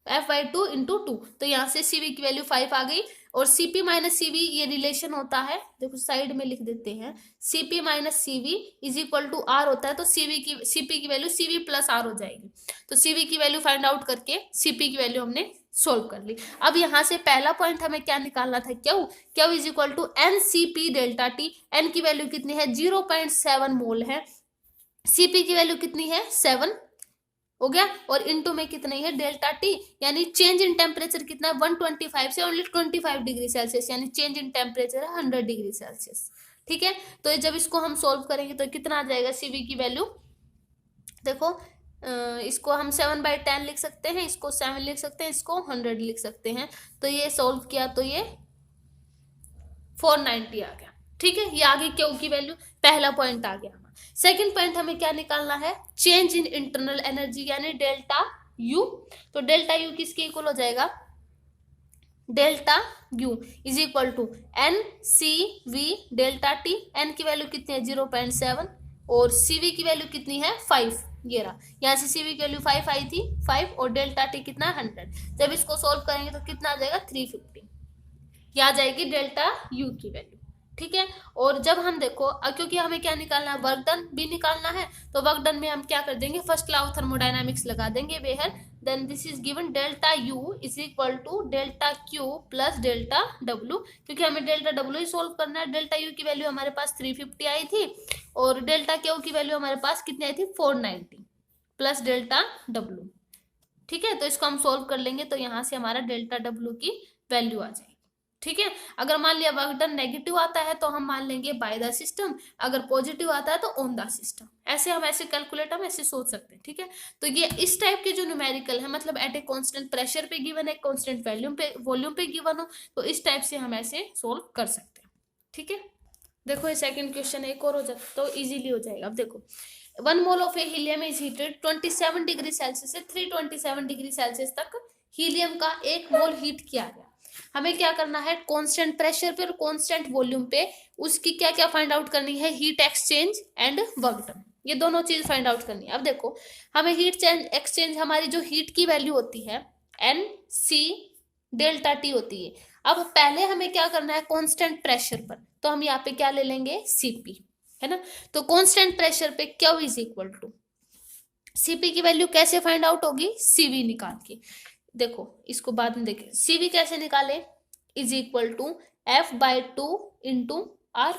F/2 इंटू 2, तो यहाँ से CV की वैल्यू 5 आ गई। और CP माइनस CV ये रिलेशन होता है, देखो साइड में लिख देते हैं, CP minus CV is equal to R होता है, तो CP की वैल्यू CV प्लस R हो जाएगी। तो CV की वैल्यू फाइंड आउट करके CP की वैल्यू हमने सोल्व कर ली। अब यहाँ से पहला पॉइंट हमें क्या निकालना था, Q is equal to NCP delta T। N की वैल्यू कितनी है 0.7 मोल है, CP की वैल्यू कितनी है 7 हो गया, और इनटू में कितनी है डेल्टा T, यानी चेंज इन टेम्परेचर कितना है 125 से ओनली 25 डिग्री सेल्सियस, यानी चेंज इन टेम्परेचर है 100 डिग्री सेल्सियस, ठीक है। तो जब इसको हम सोल्व करेंगे तो कितना आ जाएगा CV की वैल्यू, देखो इसको हम 7/10 लिख सकते हैं, इसको 7 लिख सकते हैं, इसको 100 लिख सकते हैं। तो ये सोल्व किया तो ये 490 आ गया, ठीक है। ये आगे क्यू की वैल्यू, पहला पॉइंट आ गया। सेकंड पॉइंट हमें क्या निकालना है, चेंज इन इंटरनल एनर्जी यानी डेल्टा U। तो डेल्टा U किसके इक्वल हो जाएगा, delta U is equal to NCV delta T। N की वैल्यू कितनी है 0.7 और CV की वैल्यू कितनी है 5, ये रहा, यहाँ से CV की वैल्यू 5 आई थी 5, और डेल्टा T कितना है 100। जब इसको सोल्व करेंगे तो कितना आ जाएगा 350, ये आ जाएगी डेल्टा U की वैल्यू, ठीक है। और जब हम देखो क्योंकि हमें क्या निकालना है, वर्क डन भी निकालना है, तो वर्क डन में हम क्या कर देंगे, फर्स्ट लॉ ऑफ थर्मोडायनामिक्स लगा देंगे where then this is given delta U is equal to delta Q plus delta W, क्योंकि हमें डेल्टा W ही सोल्व करना है। डेल्टा U की वैल्यू हमारे पास 350 आई थी और डेल्टा Q की वैल्यू हमारे पास कितनी आई थी 490 प्लस डेल्टा W, ठीक है। तो इसको हम सोल्व कर लेंगे, तो यहाँ से हमारा डेल्टा W की वैल्यू आ जाएगी, ठीक है। अगर मान लिया वर्क डन नेगेटिव आता है तो हम मान लेंगे बाय द सिस्टम, अगर पॉजिटिव आता है तो ऑन द सिस्टम, ऐसे हम ऐसे कैलकुलेट हम ऐसे सोच सकते हैं, ठीक है। तो ये इस टाइप के जो न्यूमेरिकल है, मतलब एट ए कांस्टेंट प्रेशर पे गिवन है, कांस्टेंट वॉल्यूम पे गिवन हो, तो इस टाइप से हम ऐसे सोल्व कर सकते हैं, ठीक है। देखो ये सेकंड क्वेश्चन एक और हो जाए तो इजीली हो जाएगा। अब देखो 1 mole of A helium is heated 27 degree Celsius से 327 डिग्री सेल्सियस तक हीलियम का 1 मोल हीट किया गया। हमें क्या करना है, कांस्टेंट प्रेशर पे और कांस्टेंट वॉल्यूम पे उसकी क्या क्या फाइंड आउट करनी है, heat exchange and work done, ये दोनों चीज फाइंड आउट करनी है। अब देखो हमें हीट एक्सचेंज, हमारी जो हीट की वैल्यू होती है NC डेल्टा T होती है। अब पहले हमें क्या करना है, कांस्टेंट प्रेशर पर, तो हम यहाँ पे क्या ले लेंगे CP, है ना। तो कांस्टेंट प्रेशर पे Q is equal to CP की वैल्यू कैसे फाइंड आउट होगी, CV निकाल के, देखो इसको बाद में देखें। CV कैसे निकाले, is equal to F/2 into R।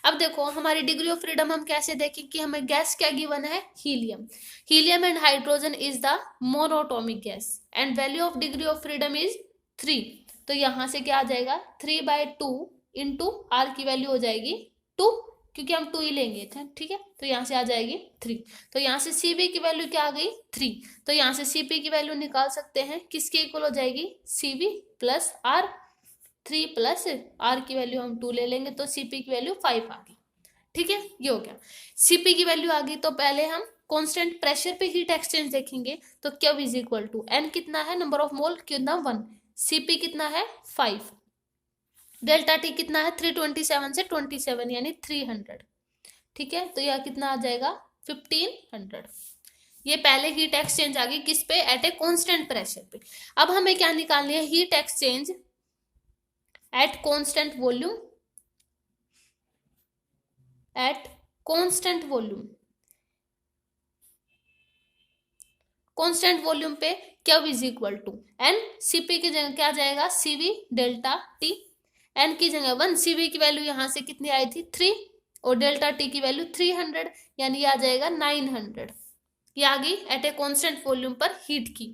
अब देखो हमारी डिग्री ऑफ फ्रीडम हम कैसे देखें कि हमें गैस क्या गिवन है, helium and hydrogen is the monoatomic gas and value of degree of freedom is 3। तो यहां से क्या आ जाएगा 3/2 इंटू R की वैल्यू हो जाएगी 2, क्योंकि हम 2 ही लेंगे थे, ठीक है। तो यहाँ से आ जाएगी 3, तो यहाँ से CV की वैल्यू क्या आ गई 3, तो यहाँ से CP की वैल्यू निकाल सकते हैं, किसके इक्वल हो जाएगी CV plus R, 3 plus R की वैल्यू हम 2 ले लेंगे, तो CP की वैल्यू 5 आ गई, ठीक है, ये हो गया। Cp की वैल्यू आ गई, तो पहले हम कांस्टेंट प्रेशर पे हीट एक्सचेंज देखेंगे। तो Q is equal to N कितना है, नंबर ऑफ मोल, कितना 1, Cp कितना है 5, डेल्टा T कितना है 327 से 27 यानी 300। ठीक है, तो यह कितना आ जाएगा 1500। ये पहले हीट एक्सचेंज आ गई किस पे, एट ए कांस्टेंट प्रेशर पे। अब हमें क्या निकालनी है, heat exchange at constant volume, at constant volume. Constant volume पे Q is equal to N, Cp की जगह क्या जाएगा Cv डेल्टा T, N की जगह 1, Cv की वैल्यू यहां से कितनी आई थी 3, और डेल्टा T की वैल्यू 300 यानी ये आ जाएगा 900। ये आ गई एट ए कांस्टेंट वॉल्यूम पर हीट की,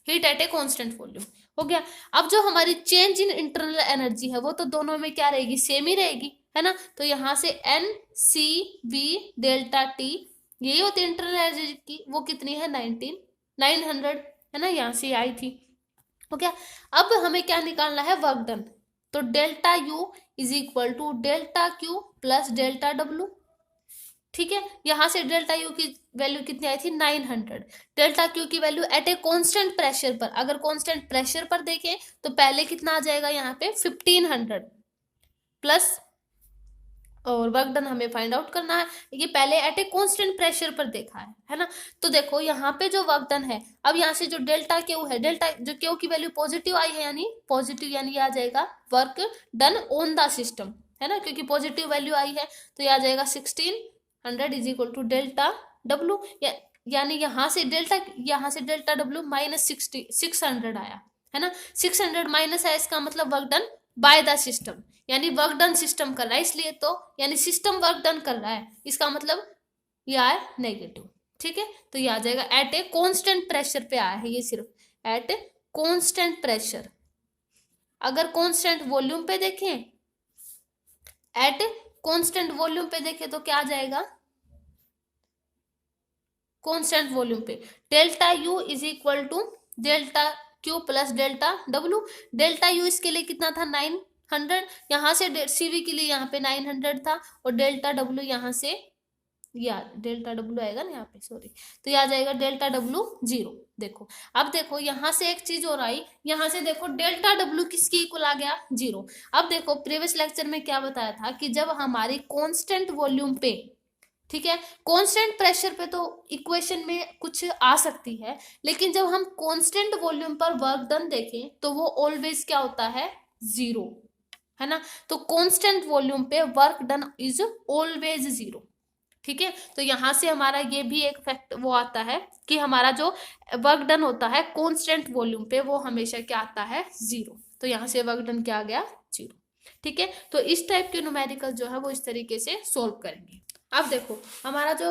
heat at a constant volume हो गया। अब जो हमारी चेंज इन इंटरनल एनर्जी है वो तो दोनों में क्या रहेगी, सेम ही रहेगी, है ना। तो यहां से N C V delta T यही होती है इंटरनल एनर्जी की, वो कितनी है 900, है ना, यहां से आई थी। हो गया। अब हमें क्या निकालना है, वर्क डन। तो delta U is equal to delta Q plus delta W। ठीक है, यहां से डेल्टा U की वैल्यू कितनी आई थी 900, डेल्टा Q की value at a constant pressure पर, अगर कांस्टेंट प्रेशर पर देखें तो पहले कितना आ जाएगा यहाँ पे 1500 प्लस, और वर्क डन हमें फाइंड आउट करना है, ये पहले एट ए कांस्टेंट प्रेशर पर देखा है ना। तो देखो यहाँ पे जो वर्क डन है, अब यहाँ से जो डेल्टा Q है, डेल्टा जो Q की वैल्यू पॉजिटिव आई है यानी पॉजिटिव, यानी आ जाएगा work done on the system, है ना, क्योंकि पॉजिटिव वैल्यू आई है। तो यह आ जाएगा 1600 is equal to delta W, यानी यहाँ से डेल्टा W माइनस 600 आया, है ना। 600 माइनस है, इसका मतलब work done by the system, यानी वर्क डन सिस्टम कर रहा है, इसलिए तो यानी सिस्टम वर्क डन कर रहा है, इसका मतलब ये आया नेगेटिव। ठीक है, तो ये आ जाएगा एट ए कांस्टेंट प्रेशर पे आया है, ये सिर्फ एट कांस्टेंट प्रेशर। अगर कांस्टेंट वॉल्यूम पे देखें, एट कांस्टेंट वॉल्यूम पे देखें तो क्या आ जाएगा, कांस्टेंट वॉल्यूम पे delta U is equal to delta Q plus delta W। Delta U इसके लिए कितना था 900, यहाँ से CV के लिए यहाँ पे 900 था, और डेल्टा W यहाँ से, या डेल्टा W आएगा ना यहाँ पे, सॉरी, तो यह आ जाएगा डेल्टा W 0। देखो, अब देखो यहाँ से एक चीज और आई, यहाँ से देखो डेल्टा W किसकी इक्वल आ गया 0। अब देखो प्रीवियस लेक्चर में क्या बताया था कि जब हमारी कांस्टेंट वॉल्यूम पे, ठीक है, कांस्टेंट प्रेशर पे तो इक्वेशन में कुछ आ सकती है, लेकिन जब हम कांस्टेंट वॉल्यूम पर वर्क डन देखें तो वो ऑलवेज क्या होता है 0, है ना। तो कांस्टेंट वॉल्यूम पे वर्क डन इज ऑलवेज 0। ठीक है, तो यहां से हमारा ये भी एक फैक्ट वो आता है कि हमारा जो वर्क डन होता है कांस्टेंट वॉल्यूम पे वो हमेशा क्या आता है 0। तो यहाँ से वर्क डन क्या आ गया 0। ठीक है, तो इस टाइप के न्यूमेरिकल जो है वो इस तरीके से सोल्व करेंगे। अब देखो हमारा जो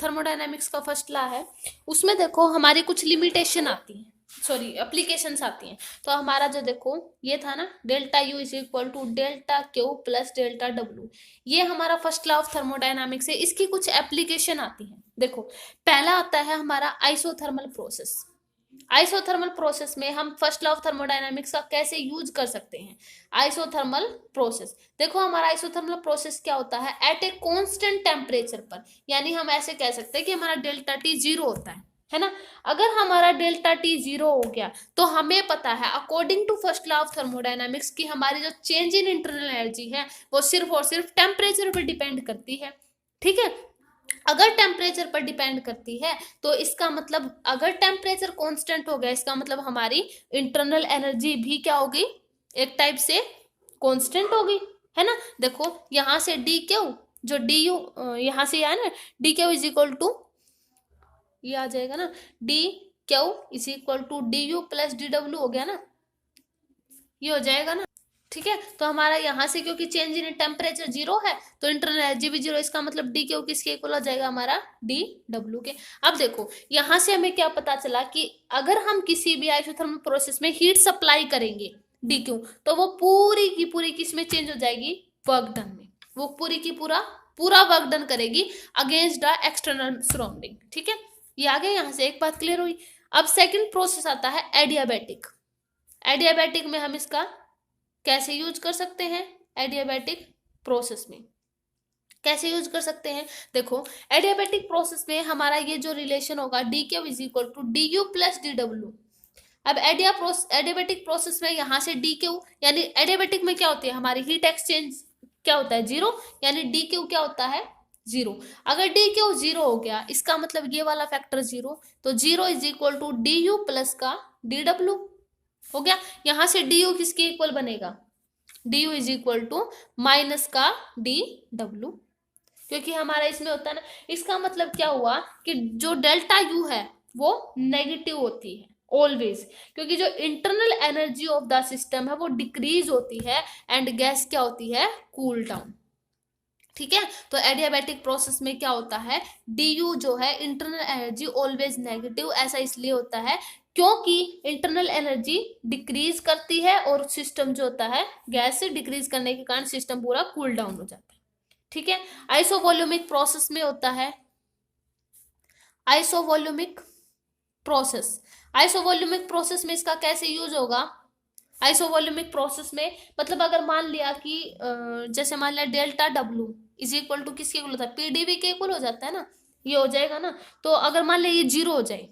थर्मोडायनेमिक्स का फर्स्ट लॉ है, उसमें देखो हमारी कुछ लिमिटेशन आती है, सॉरी एप्लीकेशंस आती हैं। तो हमारा जो देखो ये था ना, delta U is equal to delta Q plus delta W, ये हमारा फर्स्ट लॉ ऑफ थर्मोडायनामिक्स है। इसकी कुछ एप्लीकेशन आती है। देखो पहला आता है हमारा आइसोथर्मल प्रोसेस। आइसोथर्मल प्रोसेस में हम फर्स्ट लॉ ऑफ थर्मोडायनामिक्स का कैसे यूज कर सकते हैं। आइसोथर्मल प्रोसेस, देखो हमारा आइसोथर्मल प्रोसेस क्या होता है, एट ए कांस्टेंट टेम्परेचर पर, यानी हम ऐसे कह सकते हैं कि हमारा डेल्टा T 0 होता है ना। अगर हमारा डेल्टा T 0 हो गया तो हमें पता है according to first law of thermodynamics की हमारी जो चेंज इन इंटरनल एनर्जी है वो सिर्फ और सिर्फ टेम्परेचर पर डिपेंड करती है। ठीक है, अगर टेम्परेचर पर डिपेंड करती है तो इसका मतलब, अगर टेम्परेचर कांस्टेंट हो गया इसका मतलब हमारी इंटरनल एनर्जी भी क्या होगी, एक टाइप से कांस्टेंट होगी, है ना। देखो यहां से DQ जो DU यहां से आया ना, DQ इज इक्वल टू, ये आ जाएगा ना DQ is equal to DU plus DW हो गया ना, ये हो जाएगा ना। ठीक है, तो हमारा यहाँ से क्योंकि चेंज इन टेम्परेचर 0 है तो इंटरनल एनर्जी भी 0, इसका मतलब DQ किसके इक्वल हो जाएगा हमारा DW के। अब देखो यहाँ से हमें क्या पता चला कि अगर हम किसी भी आइसोथर्मल प्रोसेस में हीट सप्लाई करेंगे DQ, तो वो पूरी की पूरी किस में चेंज हो जाएगी, वर्क डन में। वो पूरी की पूरा वर्क डन करेगी अगेंस्ट द एक्सटर्नल सराउंडिंग। ठीक है, ये आ गया, यहाँ से एक बात क्लियर हुई। अब सेकेंड प्रोसेस आता है एडियाबैटिक। एडियाबैटिक में हम इसका कैसे यूज कर सकते हैं, एडियाबैटिक प्रोसेस में कैसे यूज कर सकते हैं? देखो, एडियाबैटिक प्रोसेस में हमारा ये जो रिलेशन होगा D Q is equal to D U plus D W. अब एडियाबैटिक प्रोसेस में यहाँ से डी क्यू, यानी एडियाबैटिक में क्या होती है हमारी हीट एक्सचेंज क्या होता है, जीरो, यानी डी क्यू क्या होता है, जीरो। अगर डी क्यू जीरो हो गया, इसका मतलब ये वाला फैक्टर जीरो, तो zero is equal to D U plus का डी डब्ल्यू हो गया। यहां से डी यू किसके इक्वल बनेगा, D U is equal to minus का डी डब्ल्यू, क्योंकि हमारा इसमें होता है ना। इसका मतलब क्या हुआ कि जो डेल्टा यू है वो नेगेटिव होती है ऑलवेज, क्योंकि जो internal energy of the system है वो डिक्रीज होती है एंड गैस क्या होती है, कूल डाउन। ठीक है, तो एडियाबैटिक प्रोसेस में क्या होता है, डी यू जो है इंटरनल एनर्जी ऑलवेज नेगेटिव। ऐसा इसलिए होता है क्योंकि इंटरनल एनर्जी डिक्रीज करती है और सिस्टम जो होता है गैस से डिक्रीज करने के कारण सिस्टम पूरा कूल डाउन हो जाता है। ठीक है, आइसोवॉल्यूमिक प्रोसेस में होता है आइसोवॉल्यूमिक प्रोसेस। आइसोवॉल्यूमिक प्रोसेस में इसका कैसे यूज होगा, आइसोवॉल्यूमिक प्रोसेस में मतलब अगर मान लिया कि जैसे मान लिया delta W is equal to किसके इक्वल होता है, पीडीवी के इक्वल हो जाता है ना, ये हो जाएगा ना। तो अगर मान लिया ये जीरो हो जाए,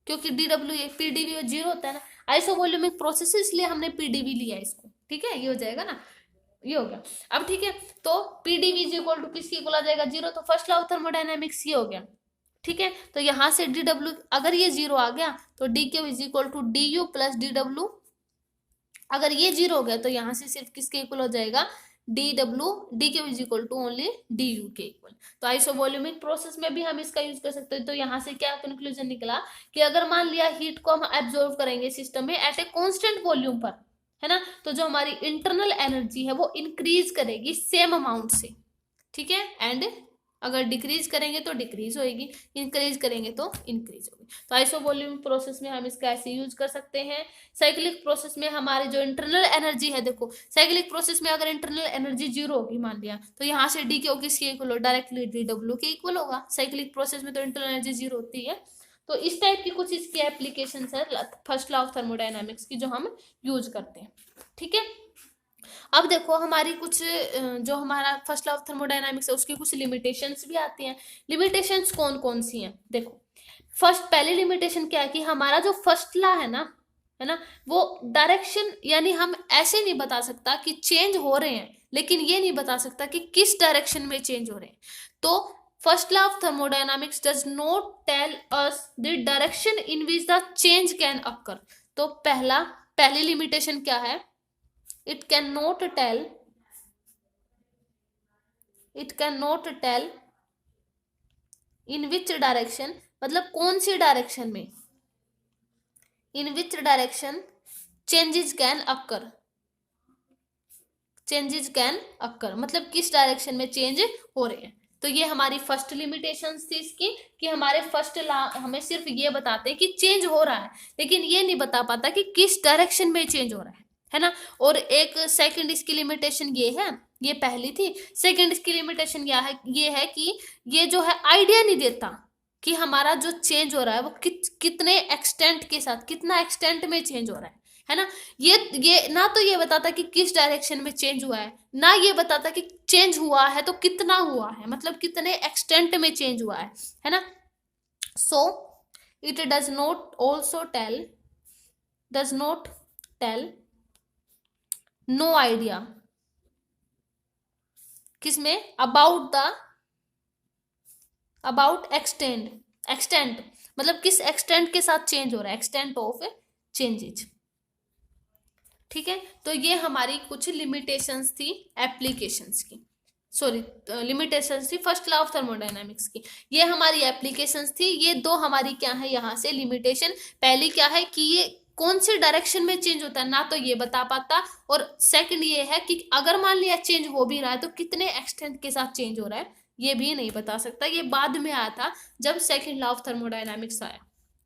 क्योंकि डी डब्ल्यू पीडीवी जीरो होता है ना, आइसोवॉल्यूमिक प्रोसेस इसलिए हमने पीडीवी लिया इसको। ठीक है, ये हो जाएगा ना, ये हो गया। अब ठीक है, तो पीडीवी इज इक्वल टू किसके इक्वल आ जाएगा, जीरो। तो फर्स्ट लॉ ऑफ थर्मोडायनेमिक्स ये हो गया। ठीक है, तो यहां से डी डब्ल्यू अगर ये जीरो आ गया तो D Q is equal to D U plus D W. अगर ये जीरो हो गया तो यहां से सिर्फ किसके इक्वल हो जाएगा, D W, D Q is equal to only D U के इक्वल। तो आइसोवॉल्यूमिक प्रोसेस में भी हम इसका यूज कर सकते हैं। तो यहाँ से क्या कंक्लूजन निकला कि अगर मान लिया हीट को हम एब्जॉर्व करेंगे सिस्टम में एट ए कॉन्स्टेंट वॉल्यूम पर, है ना, तो जो हमारी इंटरनल एनर्जी है वो इंक्रीज करेगी सेम अमाउंट से। ठीक है, एंड अगर डिक्रीज करेंगे तो डिक्रीज होगी, इंक्रीज करेंगे तो इंक्रीज होगी। तो आइसोवॉल्यूमिक प्रोसेस में हम इसका ऐसे यूज कर सकते हैं। साइक्लिक प्रोसेस में हमारे जो इंटरनल एनर्जी है, देखो साइक्लिक प्रोसेस में अगर इंटरनल एनर्जी जीरो होगी मान लिया, तो यहाँ से डी क्यू किसके इक्वल हो, डायरेक्टली डी डब्ल्यू के इक्वल होगा। साइक्लिक प्रोसेस में तो इंटरनल एनर्जी जीरो होती है। तो इस टाइप की कुछ इसकी एप्लीकेशन है फर्स्ट लॉ ऑफ थर्मोडायनामिक्स की जो हम यूज करते हैं। ठीक है, अब देखो हमारी कुछ जो हमारा फर्स्ट लॉ ऑफ थर्मोडायनामिक्स है उसकी कुछ लिमिटेशंस भी आती हैं। लिमिटेशंस कौन कौन सी हैं, देखो फर्स्ट पहली लिमिटेशन क्या है कि हमारा जो फर्स्ट लॉ है ना, वो डायरेक्शन, यानी हम ऐसे नहीं बता सकता कि चेंज हो रहे हैं, लेकिन ये नहीं बता सकता कि किस डायरेक्शन में चेंज हो रहे हैं। तो first law of thermodynamics does not tell us the direction in which the change can occur. तो पहली लिमिटेशन क्या है, it cannot tell in which direction, मतलब कौन सी डायरेक्शन में, in which direction changes can occur मतलब किस डायरेक्शन में चेंज हो रहे हैं। तो ये हमारी फर्स्ट लिमिटेशन थी इसकी कि हमारे फर्स्ट लॉ हमें सिर्फ ये बताते हैं कि चेंज हो रहा है, लेकिन ये नहीं बता पाता कि किस डायरेक्शन में चेंज हो रहा है ना। और एक सेकंड इसकी लिमिटेशन ये है, ये पहली थी। सेकंड इसकी लिमिटेशन ये है कि ये जो है आइडिया नहीं देता कि हमारा जो चेंज हो रहा है वो कितने एक्सटेंट के साथ, कितना एक्सटेंट में चेंज हो रहा है ना। ये ना तो ये बताता कि किस डायरेक्शन में चेंज हुआ है, ना ये बताता कि चेंज हुआ है तो कितना हुआ है, मतलब कितने एक्सटेंट में चेंज हुआ है ना। So it does not tell no idea किसमें, अबाउट एक्सटेंट मतलब किस एक्सटेंट के साथ चेंज हो रहा है, एक्सटेंट ऑफ चेंजेज। ठीक है, तो ये हमारी कुछ लिमिटेशंस थी एप्लीकेशंस की, लिमिटेशंस थी फर्स्ट लॉ ऑफ थर्मोडायनामिक्स की। ये हमारी एप्लीकेशंस थी। ये दो हमारी क्या है यहाँ से लिमिटेशन, पहली क्या है कि ये कौन सी डायरेक्शन में चेंज होता है ना तो ये बता पाता, और सेकंड ये है कि अगर मान लिया चेंज हो भी रहा है तो कितने एक्सटेंट के साथ चेंज हो रहा है ये भी नहीं बता सकता। ये बाद में आया था जब सेकंड लॉ ऑफ थर्मोडायनामिक्स आया।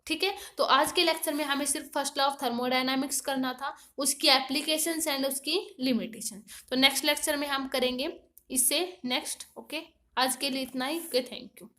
ठीक है, तो आज के लेक्चर में हमें सिर्फ फर्स्ट लॉ ऑफ थर्मोडायनामिक्स करना था, उसकी एप्लीकेशंस एंड उसकी लिमिटेशन। तो नेक्स्ट लेक्चर में हम करेंगे इससे नेक्स्ट। ओके, आज के लिए इतना ही। Okay, thank you.